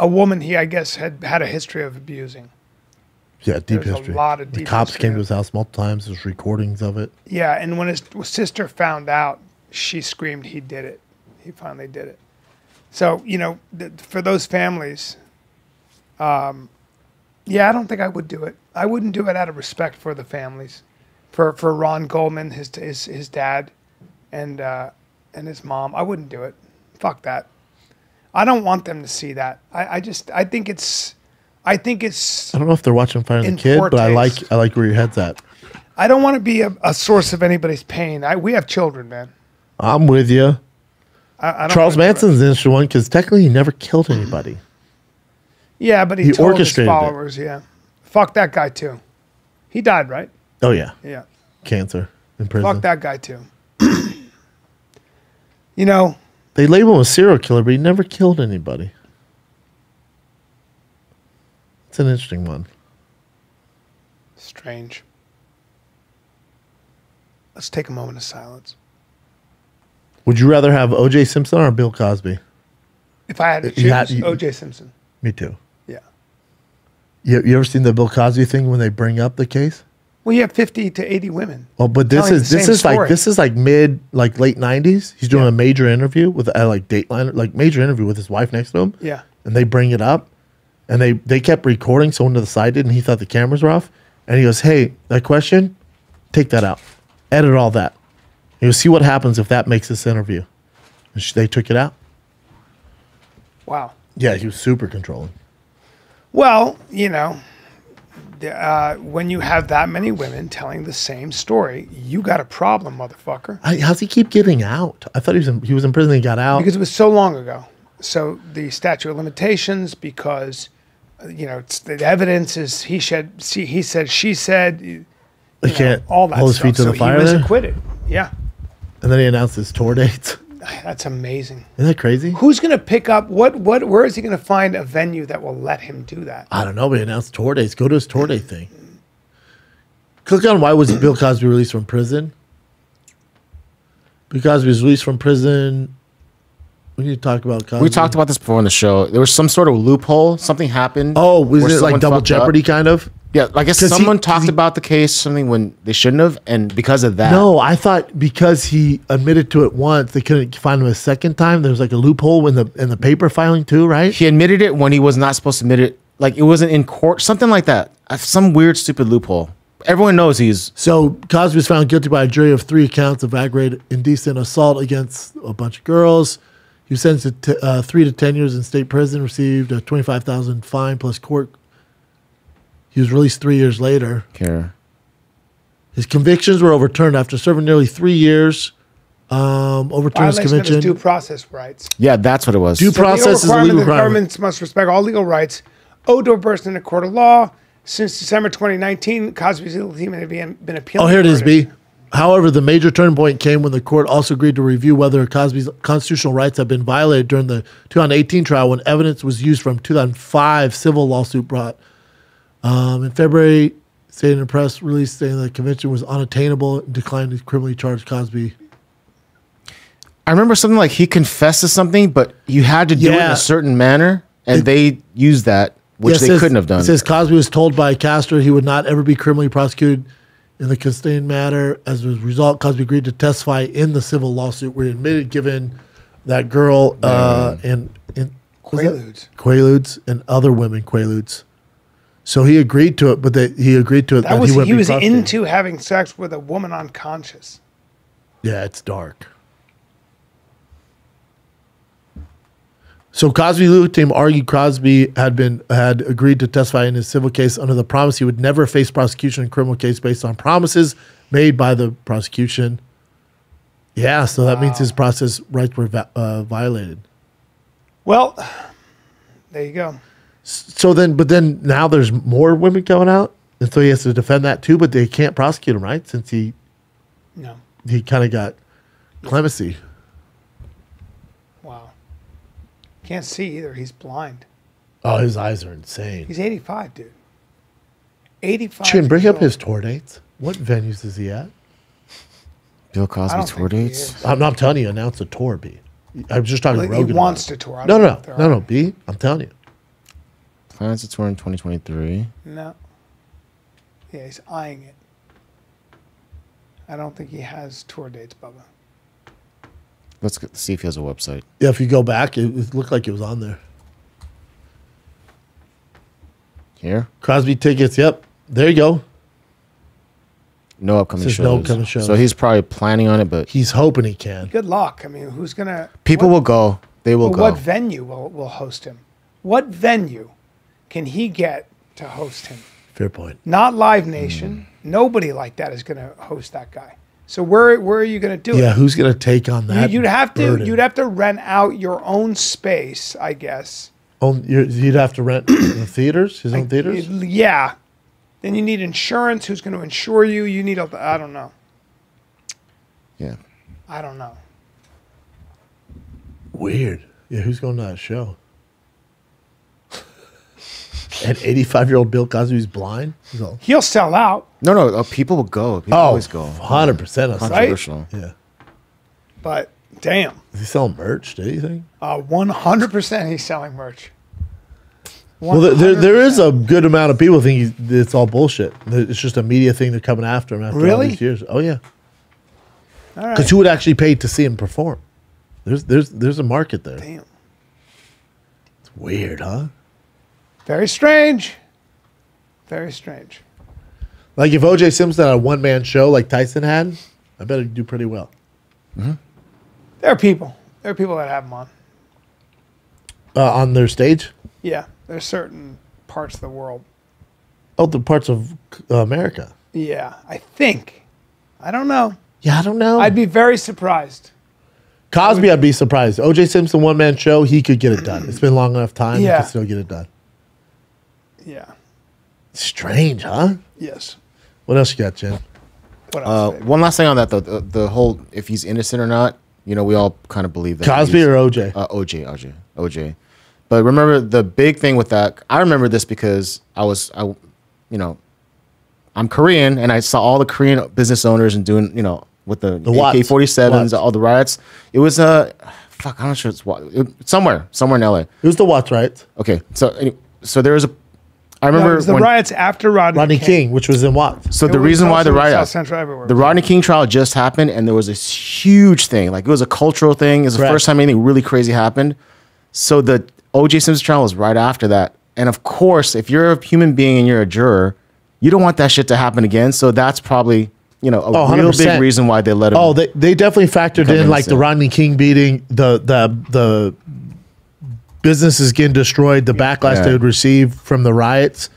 A woman he, I guess, had a history of abusing. Yeah, deep There's history. A lot of the deep cops history came to his house multiple times. There's recordings of it. Yeah, and when his sister found out, she screamed he did it. He finally did it. So, you know, for those families, yeah, I don't think I would do it. I wouldn't do it out of respect for the families. For Ron Goldman, his dad, and his mom, I wouldn't do it. Fuck that. I don't want them to see that. I think it's. I don't know if they're watching Fire the Kid, but I like where your head's at. I don't want to be a source of anybody's pain. We have children, man. I'm with you. Charles Manson's an interesting one because technically he never killed anybody. Yeah, but he told orchestrated his followers, yeah. Fuck that guy too. He died, right? Oh, yeah. Yeah. Cancer in prison. Fuck that guy too. You know. They label him a serial killer, but he never killed anybody. It's an interesting one. Strange. Let's take a moment of silence. Would you rather have O.J. Simpson or Bill Cosby? If I had to choose, O.J. Simpson. Me too. Yeah. You ever seen the Bill Cosby thing when they bring up the case? Well, you have 50 to 80 women. Well, but this is like late 90s. He's doing a major interview with like Dateline, like major interview with his wife next to him. Yeah. And they bring it up, and they kept recording. Someone to the side did, and he thought the cameras were off. And he goes, "Hey, that question, take that out, edit all that. You'll see what happens if that makes this interview." And they took it out. Wow. Yeah, he was super controlling. Well, you know, when you have that many women telling the same story, you got a problem, motherfucker. How's he keep getting out? I thought he was in prison. He got out because it was so long ago. So the statute of limitations, because you know the evidence is he said, she said. They can't all that hold his stuff. feet to the fire. He was acquitted. Yeah. And then he announced his tour dates. That's amazing. Isn't that crazy? Who's going to pick up where is he going to find a venue that will let him do that? I don't know, but he announced tour dates. Go to his tour date thing. Click on why was Bill Cosby released from prison? Bill Cosby was released from prison. We need to talk about Cosby. We talked about this before on the show. There was some sort of loophole. Something happened. Oh, was it like double jeopardy kind of? Yeah, I guess 'Cause someone talked about the case, something when they shouldn't have, and because of that. No, I thought because he admitted to it once, they couldn't find him a second time. There was like a loophole in the paper filing too, right? He admitted it when he was not supposed to admit it. Like it wasn't in court, something like that. Some weird, stupid loophole. Everyone knows he's. So Cosby was found guilty by a jury of 3 counts of aggravated indecent assault against a bunch of girls. He was sentenced to 3 to 10 years in state prison, received a $25,000 fine plus court. He was released 3 years later. Care. His convictions were overturned after serving nearly 3 years. Overturned his Violation of conviction. his due process rights. Yeah, that's what it was. Due process is a legal The crime. governments must respect all legal rights owed to a person in a court of law. Since December 2019, Cosby's legal team had been appealing. Oh, here it is, the verdict. B. However, the major turning point came when the court also agreed to review whether Cosby's constitutional rights had been violated during the 2018 trial when evidence was used from 2005 civil lawsuit brought. In February, stated in a press release saying the conviction was unattainable and declined to criminally charge Cosby. I remember something like he confessed to something, but you had to do it in Yeah. a certain manner, and they used that, which they couldn't have done. It says Cosby was told by Castor he would not ever be criminally prosecuted in the Costain matter. As a result, Cosby agreed to testify in the civil lawsuit where he admitted giving that girl and Quaaludes. Quaaludes and other women Quaaludes. So he agreed to it, but he agreed to it That was he wouldn't he be was prosecuted. into having sex with a woman unconscious. Yeah, it's dark. So Cosby legal team argued Cosby had agreed to testify in his civil case under the promise he would never face prosecution in a criminal case based on promises made by the prosecution. Yeah, so that means his process rights were violated. Well, there you go. So then now there's more women coming out, and so he has to defend that too. But they can't prosecute him, right? Since he kind of got clemency. Wow. Can't see either. He's blind. Oh, his eyes are insane. He's 85, dude. 85. Chin, bring years up his old. tour dates. What venues is he at? Bill I Cosby don't tour think he dates. is. I'm not telling you. Announce a tour, B. I'm just talking Well, to Rogan. he about wants it. to tour. I No, don't know no, if there no, are. no, B. I'm telling you. Plans to tour in 2023. No. Yeah, he's eyeing it. I don't think he has tour dates, Bubba. Let's see if he has a website. Yeah, if you go back, it looked like it was on there. Here? Crosby tickets. Yep, there you go. No upcoming Says shows. no upcoming shows. So he's probably planning on it, but He's hoping he can. Good luck. I mean, who's gonna? people will go. They will Well, go. what venue will host him? What venue can he get to host him? Fair point. Not Live Nation. Nobody like that is going to host that guy. So where are you going to do Yeah, it? who's gonna take on that? You'd have burden? to rent out your own space, I guess. You'd have to rent the theaters, his own theaters. Yeah. Then you need insurance. Who's going to insure you? You need I don't know. Yeah. I don't know. Weird. Yeah, who's going to that show? An 85-year-old Bill Cosby's blind. He's all, He'll sell out, No, people will go. People always go. 100%. Controversial. Yeah. but damn, Is he selling merch? Do you think? 100% he's selling merch. Well, there is 100%. a good amount of people think it's all bullshit. It's just a media thing. They're coming after him after all Really? these years. Oh yeah, All right. because who would actually pay to see him perform? There's a market there. Damn. It's weird, huh? Very strange. Very strange. Like if O.J. Simpson had a one-man show like Tyson had, I bet he'd do pretty well. There are people. There are people that have them on. On their stage. Yeah. There's certain parts of the world. Oh, the parts of America. Yeah. I think. I don't know. Yeah, I don't know. I'd be very surprised. Cosby, I'd be surprised. O.J. Simpson one-man show, he could get it done. It's been long enough time. He Yeah. could still get it done. Yeah. Strange, huh? Yes. What else you got, Jen? What else? baby? One last thing on that, though. The whole, if he's innocent or not, we all kind of believe that. Cosby he's- or O.J.? OJ. But remember the big thing with that, I remember this because I'm Korean and I saw all the Korean business owners and doing, with the Watts. AK-47s, Watts. all the riots. It was I'm not sure it's what, somewhere in LA. It was the Watts riots. Okay, so there was I No, it remember was the when, riots after Rodney King, which was in Watts. so It the was reason why the also South riot, Central everywhere. the Rodney King trial just happened, and there was this huge thing. Like it was a cultural thing. It was the Correct. first time anything really crazy happened. So the O.J. Simpson trial was right after that. And of course, if you're a human being and you're a juror, you don't want that shit to happen again. So that's probably, you know, a real 100%. big reason why they let him. Oh, they definitely factored Become in like the innocent. Rodney King beating, the businesses getting destroyed, the backlash Yeah. they would receive from the riots.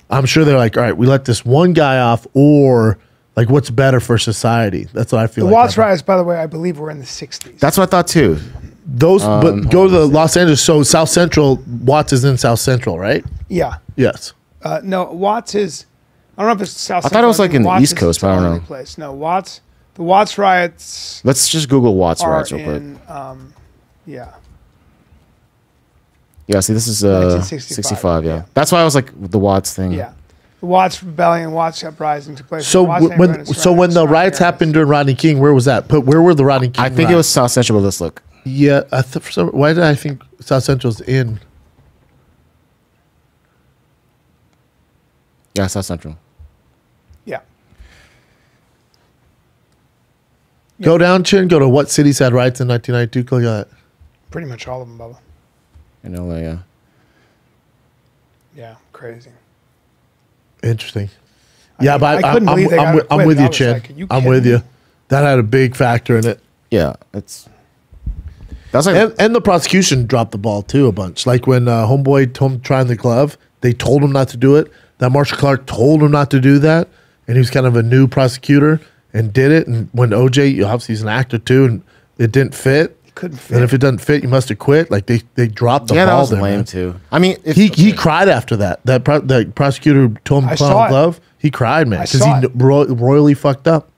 I'm sure they're like, all right, we let this one guy off, or like, what's better for society? That's what I feel. The like Watts happened. riots, by the way, I believe were in the 60s. That's what I thought too. Those, but go to the Los Angeles. So South Central, Watts is in South Central, right? Yeah. Yes. No, Watts is. I don't know if it's South. I thought it was like in the Watts East is Coast, its but I don't own know. Place. No, Watts. The Watts riots Let's just Google Watts are riots real quick. in. Yeah. Yeah, see, this is 1965, 65. Yeah. yeah. That's why I was like the Watts thing. Yeah. The Watts rebellion, Watts uprising took place. So Watts when neighborhood is when the surrounded riots by happened during Rodney King, where was that? But where were the Rodney King? I think it was South Central, but let's look. Yeah, why did I think South Central's in? Yeah, South Central. Yeah. Go down, Chin. Go to what cities had riots in 1992. Click on that. Pretty much all of them, Bubba. In LA, yeah. Yeah. Crazy. Interesting. Yeah, but I couldn't believe they got I'm acquitted. with I you, was Chin. like, are you I'm kidding with me? you. That had a big factor in it. Yeah, that's like And the prosecution dropped the ball too a bunch. Like when Homeboy told him trying the glove, they told him not to do it. That Marshall Clark told him not to do that, and he was kind of a new prosecutor and did it. And when OJ, obviously he's an actor too, and it didn't fit. Couldn't fit. And if it doesn't fit, you must have quit. Like they dropped the yeah, that ball was there. lame man. too. I mean, if, He cried after that. That prosecutor who told him I to put on saw the it. glove. He cried, man, I because saw he it. royally fucked up.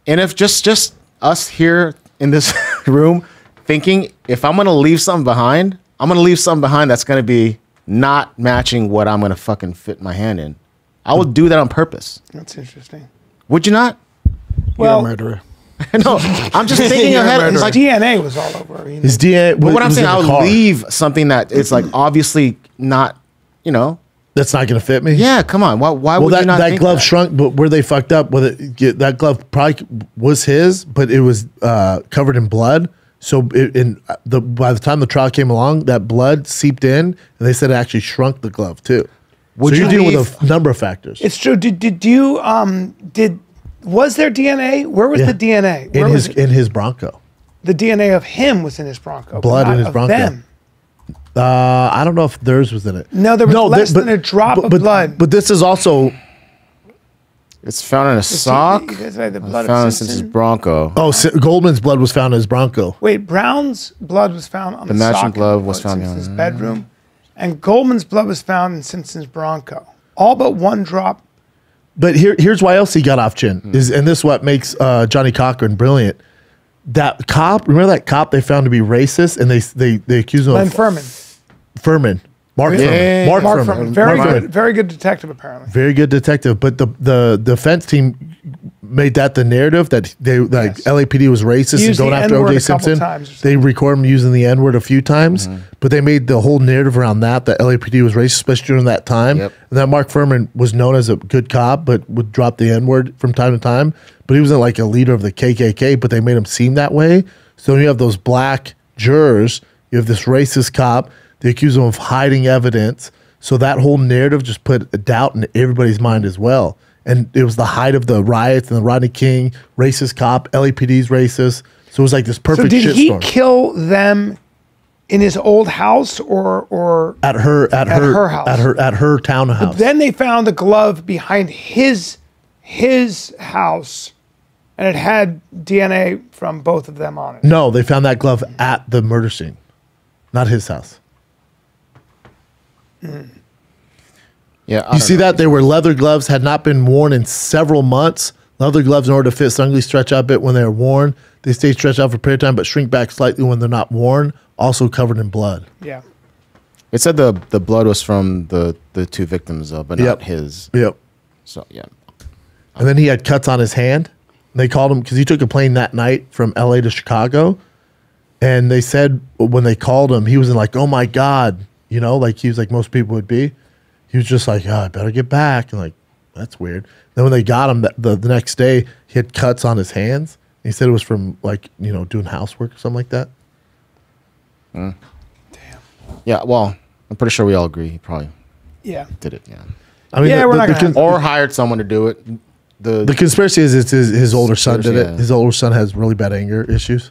and if just us here in this room thinking if I'm gonna leave something behind, I'm gonna leave something behind that's gonna be not matching what I'm gonna fucking fit my hand in. I will do that on purpose. That's interesting. Would you not? Well, murderer. No, I'm just thinking You're a ahead. murderer. It's like, DNA was all over. You know? His DNA. but what I'm was saying, in the I would car. leave something that it's like obviously not. You know, That's not going to fit me. yeah. Come on. Why Well, would you that, not that think glove that? shrunk, but where they fucked up with it, that glove probably was his, but it was covered in blood. So by the time the trial came along, that blood seeped in, and they said it actually shrunk the glove too. Would So you you're dealing leave- with a number of factors. It's true. Was there DNA? Where was Yeah. the DNA? Where in was his it? in his Bronco. The DNA of him was in his Bronco. Blood but in not his of Bronco. Them. I don't know if theirs was in it. No, there was less than a drop of blood. But this is also It's found in a sock. That's right, the blood of Found since his Simpson. Bronco. Goldman's blood was found in his Bronco. Wait, Brown's blood was found on the matching sock glove in was found Simpson's in- bedroom, and Goldman's blood was found in Simpson's Bronco. All but one drop. But here's why else he got off Chin is, and this is what makes Johnny Cochran brilliant. That cop, remember that cop they found to be racist, and they accused him Glenn of Furman. Furman. Mark Yeah. Furman. Mark Mark Furman. Furman. Very Mark good. Furman. Very good detective, apparently. Very good detective. But the defense team made that the narrative that they like Yes. LAPD was racist and Used going the after N-word OJ a couple Simpson. times or They record him using the N word a few times, but they made the whole narrative around that LAPD was racist, especially during that time. Yep. And that Mark Furman was known as a good cop, but would drop the N word from time to time. But he wasn't like a leader of the KKK, but they made him seem that way. So when you have those black jurors, you have this racist cop, they accuse him of hiding evidence. So that whole narrative just put a doubt in everybody's mind as well. And it was the height of the riots and the Rodney King, racist cop, LAPD's racist. So it was like this So perfect did he shitstorm. kill them in his old house or At her house? at her townhouse. Then they found the glove behind his house, and it had DNA from both of them on it. No, they found that glove at the murder scene, not his house. Yeah, I You don't see know. that? They were leather gloves, had not been worn in several months. Leather gloves, in order to fit snugly, stretch out a bit when they are worn. They stay stretched out for a period of time, but shrink back slightly when they're not worn. Also covered in blood. Yeah. It said the blood was from the two victims, but Yep. not his. Yep. So yeah, And then he had cuts on his hand. They called him because he took a plane that night from LA to Chicago. And they said when they called him, he was in like, oh my God, like he was like most people would be. he was just like, I better get back. And like, that's weird. Then when they got him the next day, he had cuts on his hands. He said it was from like, doing housework or something like that. Damn. Yeah, well, I'm pretty sure we all agree he probably Yeah. did it. Yeah. I mean, we're not gonna Or hired someone to do it. the conspiracy is it's his older son did it. Yeah. His older son has really bad anger issues.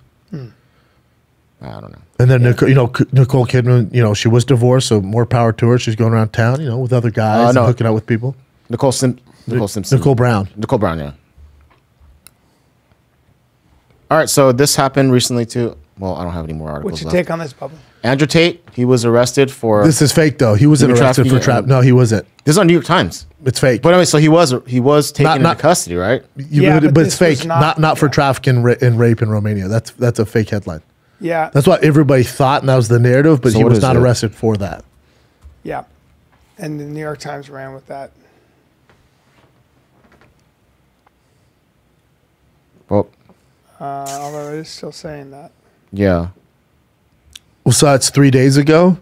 I don't know. And then Nicole Kidman, she was divorced, so more power to her. She's going around town, with other guys and hooking up with people. Nicole Simpson. Nicole Brown. Nicole Brown, yeah. All right, so this happened recently too. Well, I don't have any more articles. What's your left. take on this, Bubba? Andrew Tate, he was arrested for. This is fake though. He wasn't Human arrested for trafficking trap. and- No, he wasn't. This is on New York Times. It's fake. But anyway, so he was taken Not- into custody, right? Yeah, but but it's this was fake. not- Not for trafficking and rape in Romania. That's a fake headline. Yeah. That's what everybody thought, and that was the narrative. But So he what was is not it? arrested for that. Yeah. And the New York Times ran with that. Well, Although it is still saying that. yeah. Well, so that's 3 days ago.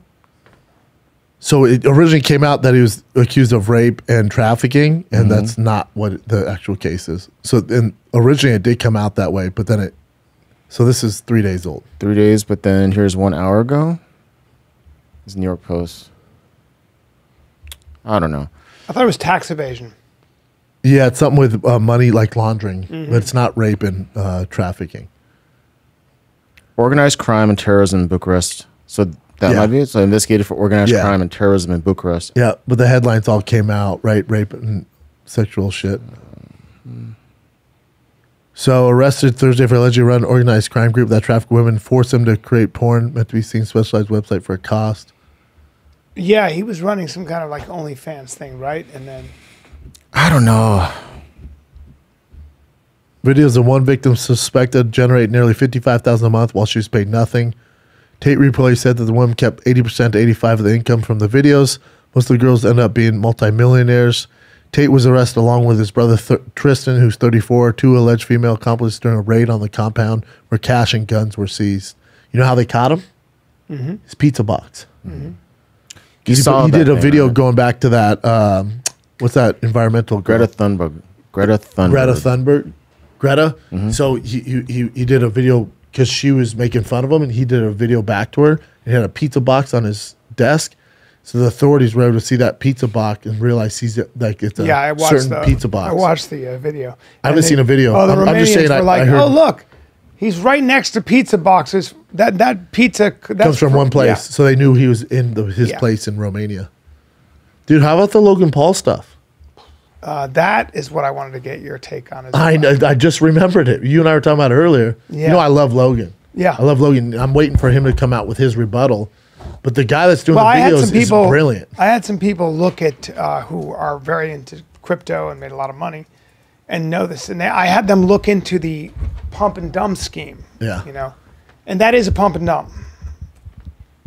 So it originally came out that he was accused of rape and trafficking, and that's not what the actual case is. So originally it did come out that way, but then so this is 3 days old. 3 days, but then here's 1 hour ago. It's New York Post. I don't know. I thought it was tax evasion. Yeah, it's something with money like laundering, but it's not rape and trafficking. Organized crime and terrorism in Bucharest. So that Yeah. might be it. So investigated for organized Yeah. crime and terrorism in Bucharest. Yeah, but the headlines all came out, right? Rape and sexual shit. So arrested Thursday for allegedly run an organized crime group that trafficked women, forced them to create porn, meant to be seen specialized website for a cost. Yeah, he was running some kind of like OnlyFans thing, right? And then I don't know. Videos of one victim suspected generate nearly $55,000 a month while she was paid nothing. Tate reportedly said that the woman kept 80% to 85% of the income from the videos. Most of the girls ended up being multimillionaires. Tate was arrested along with his brother Tristan, who's 34, 2 alleged female accomplices during a raid on the compound where cash and guns were seized. You know how they caught him? His pizza box. You saw He that did a thing, video right? going back to that. What's that environmental girl? Greta Thunberg. Greta Thunberg. Greta Thunberg. Greta. So he did a video because she was making fun of him, and he did a video back to her. And he had a pizza box on his desk. So the authorities were able to see that pizza box and realize it's a yeah, I watched certain the picture box. I watched the video. I haven't seen a video. Oh, the I'm just Romanians saying were I like, heard- oh look, he's right next to pizza boxes. That pizza comes from one place. Yeah. So they knew he was in his Yeah. place in Romania. Dude, how about the Logan Paul stuff? That is what I wanted to get your take on. I just remembered it. You and I were talking about it earlier. Yeah. You know, I love Logan. Yeah. I love Logan. I'm waiting for him to come out with his rebuttal. But the guy that's doing Well, the I had videos some people. is brilliant. I had some people look at who are very into crypto and made a lot of money, and know this. And I had them look into the pump and dump scheme. Yeah. You know, and that is a pump and dump.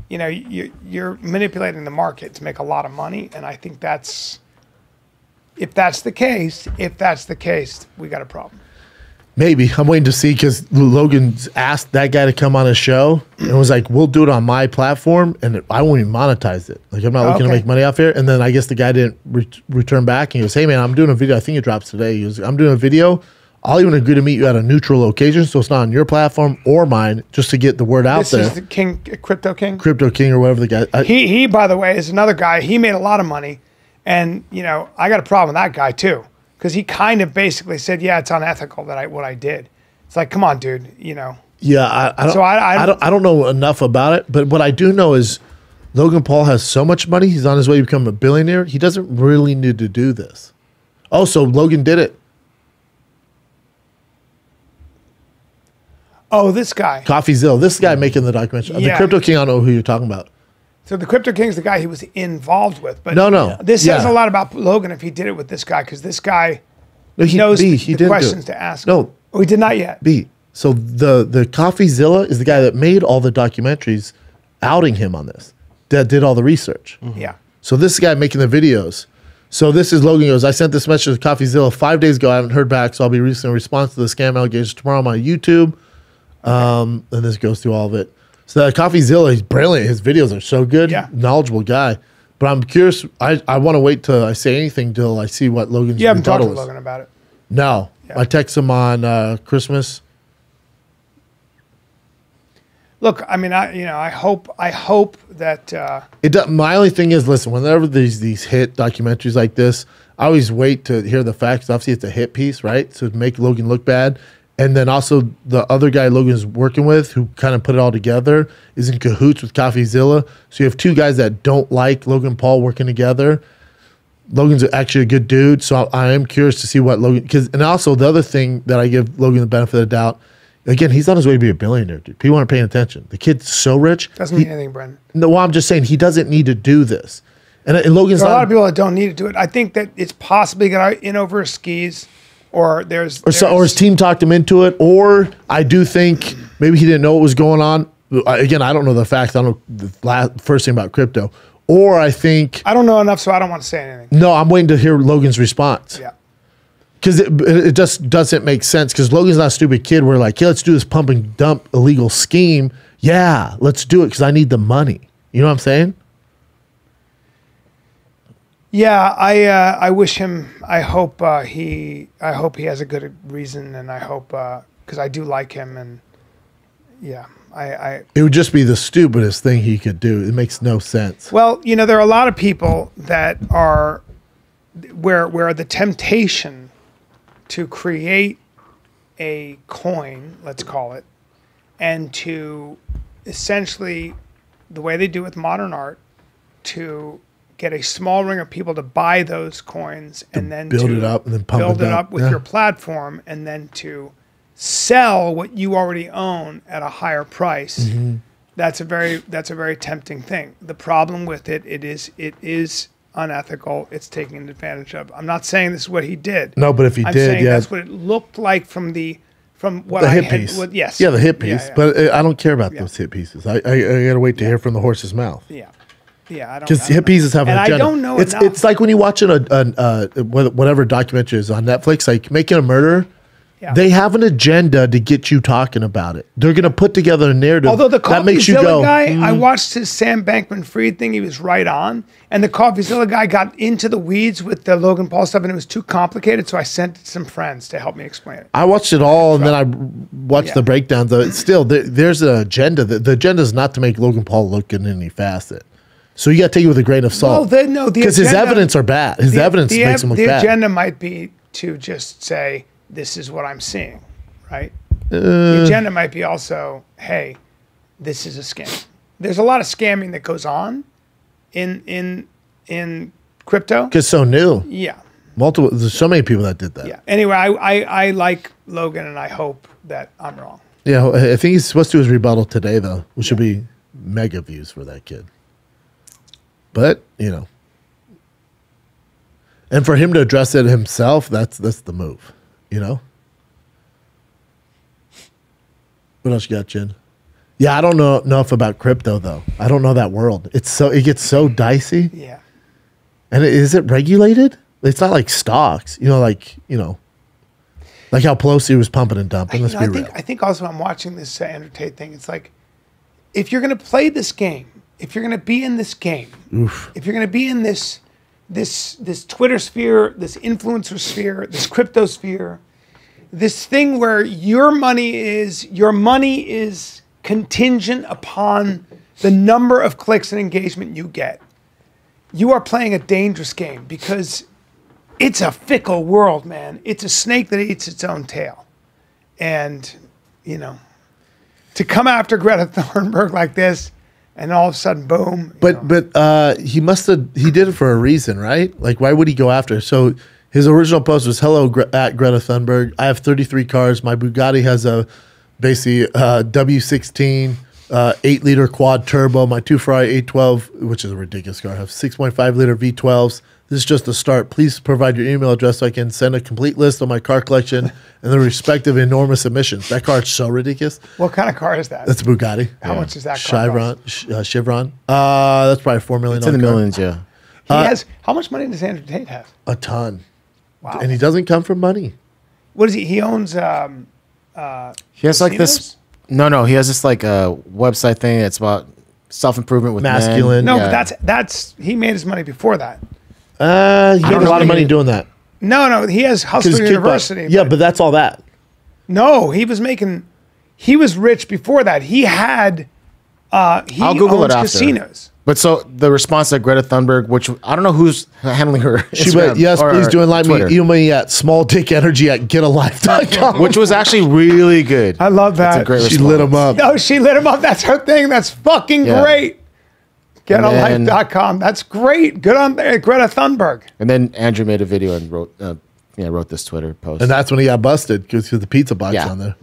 You know, you're manipulating the market to make a lot of money, and I think that's. If that's the case, we got a problem. Maybe. I'm waiting to see because Logan's asked that guy to come on his show and was like, we'll do it on my platform and I won't even monetize it. Like, I'm not looking to Okay. make money off here. And then I guess the guy didn't return back. And he goes, hey, man, I'm doing a video. I think it drops today. He goes, I'm doing a video. I'll even agree to meet you at a neutral location so it's not on your platform or mine just to get the word out This there. is the King, Crypto King. Crypto King or whatever the guy. He, by the way, is another guy. He made a lot of money, and you know, I got a problem with that guy too, because he kind of basically said, "Yeah, it's unethical that what I did." It's like, come on, dude. You know. Yeah, I don't. So I don't know enough about it, but what I do know is Logan Paul has so much money. He's on his way to become a billionaire. He doesn't really need to do this. Oh, so Logan did it. Oh, this guy. CoffeeZilla. This guy making the documentary. The Yeah. Crypto King. I don't know who you're talking about. So the Crypto King's the guy he was involved with. But No. This says Yeah. a lot about Logan if he did it with this guy, because this guy No, he knows B, the he didn't questions do it. to ask. No, Oh, he did not yet. B. So the CoffeeZilla is the guy that made all the documentaries, outing him on this. That did all the research. Yeah. So this is the guy making the videos. So this is Logan goes, I sent this message to CoffeeZilla 5 days ago. I haven't heard back, so I'll be releasing a response to the scam allegations tomorrow on my YouTube. And this goes through all of it. So that CoffeeZilla, he's brilliant. His videos are so good. Yeah. Knowledgeable guy. But I'm curious. I want to wait till I say anything till I see what Logan's You haven't talked to rebuttal is. Logan about it. No. Yeah. I text him on Christmas. Look, I mean, I hope that My only thing is, listen, whenever these hit documentaries like this, I always wait to hear the facts. Obviously, it's a hit piece, right? So to make Logan look bad. And then also the other guy Logan's working with, who kind of put it all together, is in cahoots with CoffeeZilla. So you have two guys that don't like Logan Paul working together. Logan's actually a good dude, so I am curious to see what Logan. And also the other thing that I give Logan the benefit of the doubt. Again, he's on his way to be a billionaire, dude. People aren't paying attention. The kid's so rich. doesn't mean anything, Brendan. No, well, I'm just saying he doesn't need to do this. And Logan's There are a lot of people that don't need to do it. I think that it's possibly got in over his skis, or there's or his team talked him into it, or I do think maybe he didn't know what was going on. Again, I don't know the facts. I don't know the first thing about crypto. Or I think I don't know enough, so I don't want to say anything. No, I'm waiting to hear Logan's response. Yeah. Because it just doesn't make sense. Because Logan's not a stupid kid. We're like, yeah, let's do this pump and dump illegal scheme. Yeah, let's do it because I need the money. You know what I'm saying? Yeah, I wish him. I hope he has a good reason, and I hope because I do like him, and yeah, It would just be the stupidest thing he could do. It makes no sense. Well, there are a lot of people that are where the temptation to create a coin, let's call it, and to essentially, the way they do with modern art, to get a small ring of people to buy those coins and then build to it up and then pump build it it up. up with your platform, and then to sell what you already own at a higher price. Mm-hmm. That's a very tempting thing. The problem with it is unethical. It's taking advantage of. I'm not saying this is what he did. No, but if he I'm did, saying yeah. that's what it looked like from what The I hit had. piece. Yes. Yeah, the hit piece. Yeah. But I don't care about those hit pieces. I gotta wait to hear from the horse's mouth. Yeah. Yeah, I don't. Because hit pieces have an and agenda. I don't know it's enough. it's like when you watch whatever documentary is on Netflix, like Making a Murderer. Yeah. They have an agenda to get you talking about it. They're gonna put together a narrative Although the that makes you CoffeeZilla go. guy, I watched his Sam Bankman-Fried thing. He was right on, and the CoffeeZilla guy got into the weeds with the Logan Paul stuff, and it was too complicated. So I sent some friends to help me explain it. I watched it all, and then I watched Yeah. the breakdowns of it. Still, there's an agenda. The agenda is not to make Logan Paul look good in any facet. So you got to take it with a grain of salt. Because his evidence are bad. His evidence makes him look bad. The agenda might be to just say, "This is what I'm seeing," right? The agenda might be also, "Hey, this is a scam." There's a lot of scamming that goes on in crypto. Because so new. Yeah. There's so many people that did that. Yeah. Anyway, I like Logan, and I hope that I'm wrong. Yeah, I think he's supposed to do his rebuttal today, though, which should be mega views for that kid. But, and for him to address it himself, that's the move, What else you got, Jen? Yeah, I don't know enough about crypto, though. I don't know that world. It gets so dicey. Yeah. And is it regulated? It's not like stocks, like how Pelosi was pumping and dumping. Let's be real. I think also I'm watching this Andrew Tate thing. It's like, if you're going to play this game, if you're going to be in this game, if you're going to be in this Twitter sphere, this influencer sphere, this crypto sphere, this thing where your money is contingent upon the number of clicks and engagement you get, you are playing a dangerous game, because it's a fickle world, man. It's a snake that eats its own tail. And, to come after Greta Thunberg like this, and all of a sudden, boom. But he did it for a reason, right? Like, why would he go after her? So his original post was, "Hello, at Greta Thunberg. I have 33 cars. My Bugatti has a basically W16 8-liter quad turbo. My two Ferrari 812, which is a ridiculous car, have 6.5-liter V12s. This is just the start. Please provide your email address so I can send a complete list of my car collection and the respective enormous emissions." That car is so ridiculous. What kind of car is that? That's a Bugatti. How much is that car Chevron. That's probably $4 million. It's in the millions, yeah. How much money does Andrew Tate have? A ton. Wow. And he doesn't come from money. What is he? He owns. He has like this. casinos? No, he has this like a website thing. It's about self-improvement with Masculine. men. No, Yeah. but that's he made his money before that. He made a lot of money doing that. No, he has Hustler 'Cause University. Yeah, but that's all that. No, he was rich before that. He had he I'll Google it owns after. casinos. But so the response to Greta Thunberg, which I don't know who's handling her. She Instagram went, yes, or please join Live Twitter, Me. Email me at smalldickenergy@getalife.com. which was actually really good. I love that. That's a great She response. lit him up. No, she lit him up. That's her thing. That's fucking Yeah. great. And then- GetAlife.com. That's great. Good on there, Greta Thunberg. And then Andrew made a video and wrote this Twitter post. And that's when he got busted because the pizza box Yeah. on there.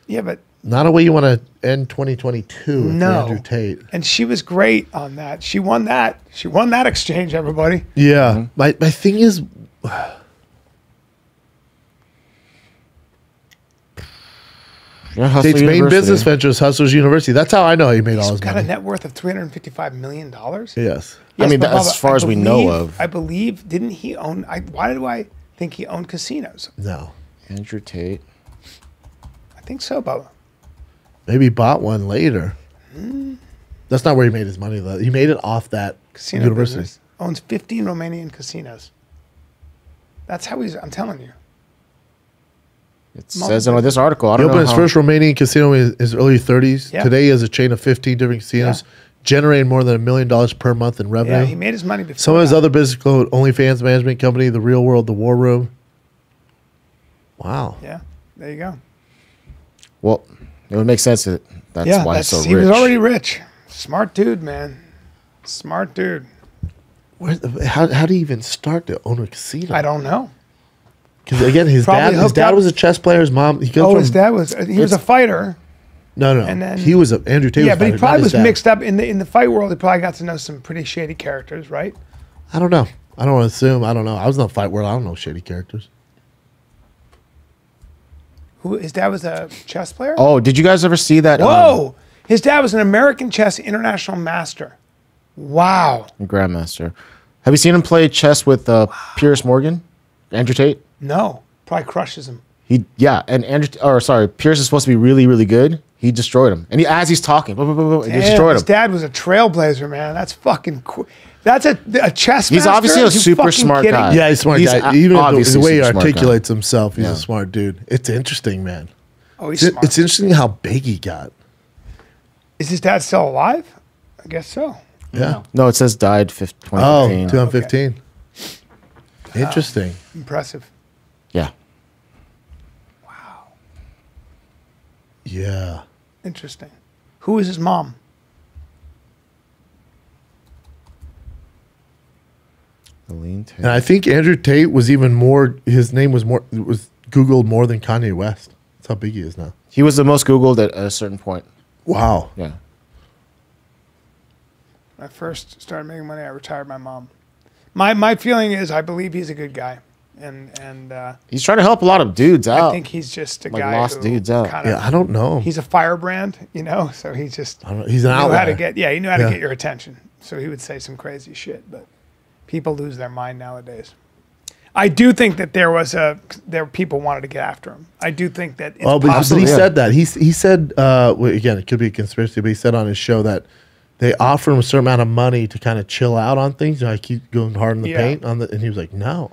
Yeah, but Not a way you want to end 2022 with no. Andrew Tate. And she was great on that. She won that. She won that exchange, everybody. Yeah. My thing is, Yeah, Hustler Tate's main University. business venture is Hustlers University. That's how I know he made all He's his got money. a net worth of $355 million. Yes. I mean, but as Bubba, far I as we know believe- of. I believe, didn't he own, why do I think he owned casinos? No. Andrew Tate. I think so, Bubba. Maybe he bought one later. That's not where he made his money, though. He made it off that Casino university. business. Owns 15 Romanian casinos. That's how I'm telling you. It says in this article. I He don't know opened his how. first Romanian casino in his early 30s. Yeah. Today, he has a chain of 15 different casinos, generating more than $1 million per month in revenue. Yeah, he made his money before Some of his that. other business include OnlyFans Management Company, The Real World, The War Room. Wow. Yeah, there you go. Well, it would make sense that that's Yeah, why he's so rich. he was already rich. Smart dude, man. Smart dude. How do you even start to own a casino? I don't know. Because again, his Probably hooked dad up- was a chess player. His mom, he Oh, comes his from, dad was, he was a fighter. no, and then- he was Andrew Tate. Yeah, was but he fighter, probably not his was dad. mixed up in the fight world. He probably got to know some pretty shady characters, right? I don't know. I don't want to assume. I don't know. I was in the fight world. I don't know shady characters. His dad was a chess player? Oh, did you guys ever see that? Whoa! His dad was an American chess international master. Wow. Grandmaster. Have you seen him play chess with Pierce Morgan? Andrew Tate? No, probably crushes him. Pierce is supposed to be really, really good. He destroyed him. And as he's talking, he destroyed His him. dad was a trailblazer, man. That's fucking cool. That's a chess He's master? obviously a You super fucking smart kidding guy. me? Yeah, he's a smart He's guy. a- Even the obviously way he super smart guy. articulates himself, he's Yeah. a smart dude. It's interesting, man. Oh, he's It's, smart. it's interesting how big he got. Is his dad still alive? I guess so. Yeah. No, it says died 2015. Oh, 2015. Interesting. Impressive. Yeah. Yeah. Interesting. Who is his mom? Eileen Tate. And I think Andrew Tate was even more. His name was Googled more than Kanye West. That's how big he is now. He was the most Googled at a certain point. Wow. Yeah. When I first started making money, I retired my mom. My feeling is I believe he's a good guy. And He's trying to help a lot of dudes out. I think he's just a Like guy lost who dudes out. kinda- Yeah, I don't know. He's a firebrand, so he just I don't know. He's an knew how outlier. to get he knew how to Yeah. get your attention. So he would say some crazy shit, but people lose their mind nowadays. I do think that people wanted to get after him. I do think that it's Well, but possible. he yeah. said that. He said, well, again, it could be a conspiracy, but he said on his show that they offered him a certain amount of money to kind of chill out on things. I keep going hard in the Yeah. paint and he was like, no.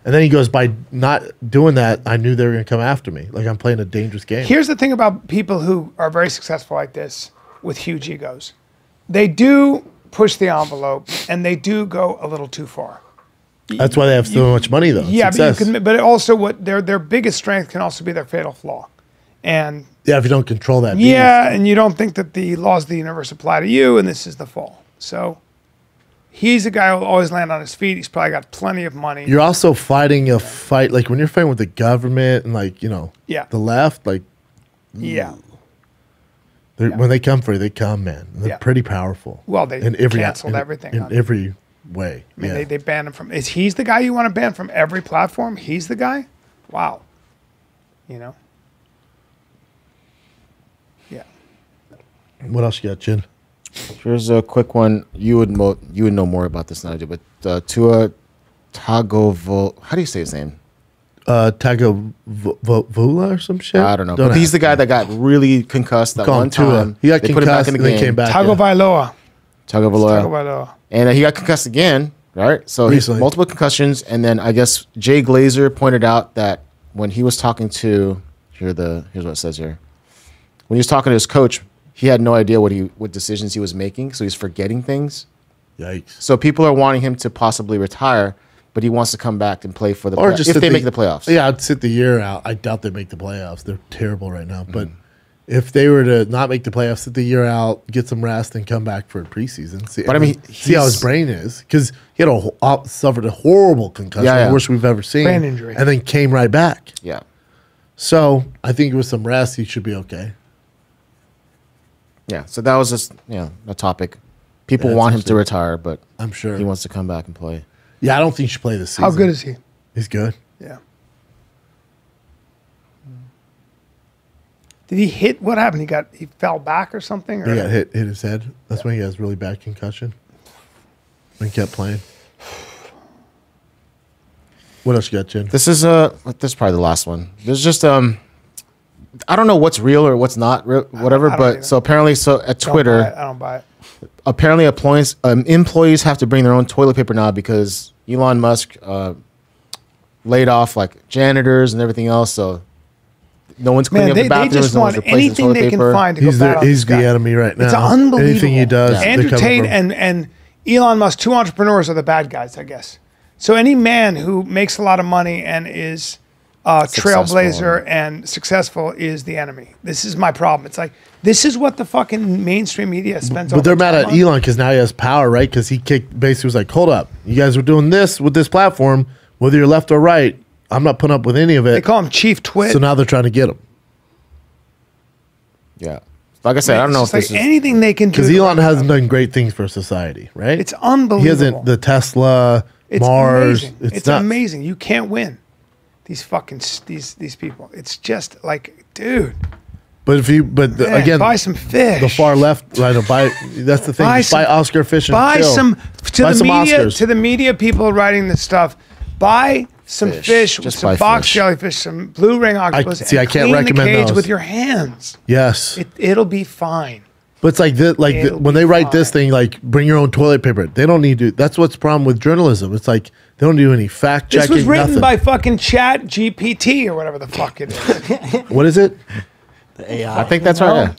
And then he goes, by not doing that, I knew they were going to come after me. Like I'm playing a dangerous game. Here's the thing about people who are very successful like this with huge egos. They do push the envelope and they do go a little too far. That's why they have so much money, though. Yeah, Success. but also what their biggest strength can also be their fatal flaw. And Yeah, if you don't control that. yeah, and you don't think that the laws of the universe apply to you, and this is the fall. So he's a guy who will always land on his feet. He's probably got plenty of money. You're also fighting a fight, like when you're fighting with the government and Yeah. the left, Yeah. when they come for you, they come, man. And they're Yeah. pretty powerful. Well, they in every, canceled everything in on him. every way. I mean, yeah. they banned him from. Is he's the guy you want to ban from every platform? He's the guy. Wow. Yeah. What else you got, Chin? Here's a quick one. You would know more about this than I do, but Tua Tagovailoa. How do you say his name? Tagovailoa or some shit. I don't know. But he's the guy that got really concussed that one time. He got They put him back concussed in the and then game. came back. Tagovailoa. Tagovailoa. And he got concussed again, right? So he's Recently. multiple concussions. And then I guess Jay Glazer pointed out that when he was talking to here's what it says here. When he was talking to his coach, he had no idea what decisions he was making, so he's forgetting things. Yikes! So people are wanting him to possibly retire, but he wants to come back and play for the Or just if they make the playoffs. Yeah, I'd sit the year out. I doubt they make the playoffs. They're terrible right now. But if they were to not make the playoffs, sit the year out, get some rest, and come back for preseason. See, But I mean, see how his brain is, because he had suffered a horrible concussion, the worst we've ever seen, Brain injury, and then came right back. Yeah. So I think with some rest, he should be okay. Yeah. So that was just a topic. People want him to retire, but I'm sure he wants to come back and play. Yeah, I don't think he should play this season. How good is he? He's good. Yeah. Did he hit? What happened? He fell back or something? Or? He got hit his head. That's when he has really bad concussion. And kept playing. What else you got, Jen? This is probably the last one. There's just I don't know what's real or what's not whatever, but so apparently at Twitter, I don't buy it. Apparently employees have to bring their own toilet paper now because Elon Musk laid off like janitors and everything else, so no one's cleaning up the bathrooms. They just no one's want replacing anything toilet they paper. can find to go bad on He's this guy. the enemy right now. It's unbelievable. Anything he does. Andrew Tate and Elon Musk, two entrepreneurs, are the bad guys, I guess. So any man who makes a lot of money and is trailblazer and successful is the enemy. This is my problem. It's like, this is what the fucking mainstream media spends all But they're their mad time at on. Elon because now he has power, right? Because he basically was like, hold up. You guys were doing this with this platform, whether you're left or right. I'm not putting up with any of it. They call him Chief Twit. So now they're trying to get him. Yeah. Like I said, I don't know if this is anything they can do. Because Elon hasn't done great things for society, right? It's unbelievable. He hasn't, the Tesla, It's Mars. amazing. It's It's amazing. You can't win these fucking these people. It's just like, dude. But man, again, buy some fish. The far left, right? That's the thing. Buy Oscar fish and buy chill. some Buy some media Oscars. to the media people writing this stuff. Buy some fish, Just some buy box fish. jellyfish, some blue ring octopus. I and can't clean recommend the cage those. with your hands. Yes. It'll be fine. But it's like this, when they write this thing, like bring your own toilet paper. They don't need to. That's what's the problem with journalism. It's like they don't do any fact checking. This was written nothing. by fucking Chat GPT or whatever the fuck it is. What is it? The AI. I think that's right. Yeah.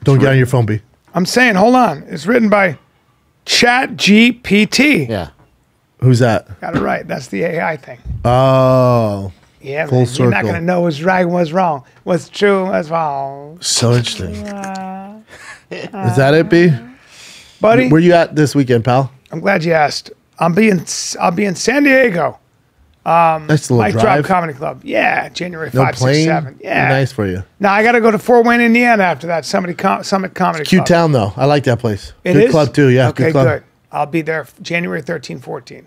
Don't get on your phone, B. I'm saying, hold on. It's written by Chat GPT. Yeah. Who's that? Got it right. That's the AI thing. Oh, Yeah, Full man. You're not circle. going to know what's right and what's wrong. What's true and what's wrong. so interesting. Is that it, B? Buddy, Where you at this weekend, pal? I'm glad you asked. I'll be in San Diego. Nice little Mike Drop drive. Comedy Club. Yeah, January No 5, 6, plane. 7. Yeah. Nice for you. Now I got to go to Fort Wayne, Indiana after that. Summit Comedy Cute Club. town though. I like that place. It Good is? club too. Yeah. Okay, good club. good. I'll be there January 13, 14.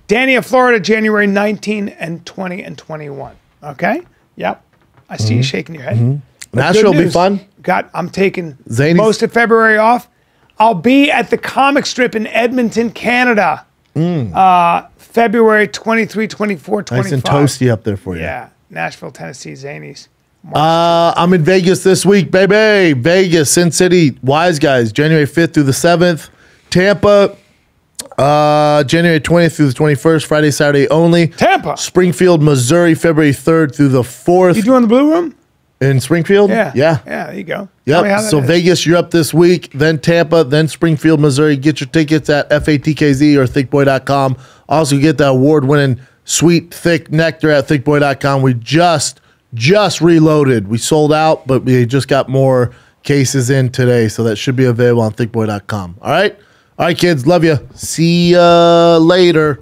Dania, Florida, January 19 and 20 and 21. Okay? Yep. I see you shaking your head. But Nashville good will be news. fun. I'm taking Zany's- most of February off. I'll be at the comic strip in Edmonton, Canada. February 23, 24, 25. Nice and toasty up there for you. Yeah. Nashville, Tennessee, Zanies. I'm in Vegas this week, baby. Vegas, Sin City, Wise Guys, January 5th through the 7th. Tampa, January 20th through the 21st, Friday, Saturday only. Tampa. Springfield, Missouri, February 3rd through the 4th. You doing the Blue Room? In Springfield? Yeah. Yeah. Yeah, there you go. Tell me how Yep. that So is. Vegas, you're up this week, then Tampa, then Springfield, Missouri. Get your tickets at FATKZ or thickboy.com. Also get the award-winning Sweet Thick Nectar at thickboy.com. We just reloaded. We sold out, but we just got more cases in today, so that should be available on thickboy.com. All right? All right, kids. Love you. See ya later.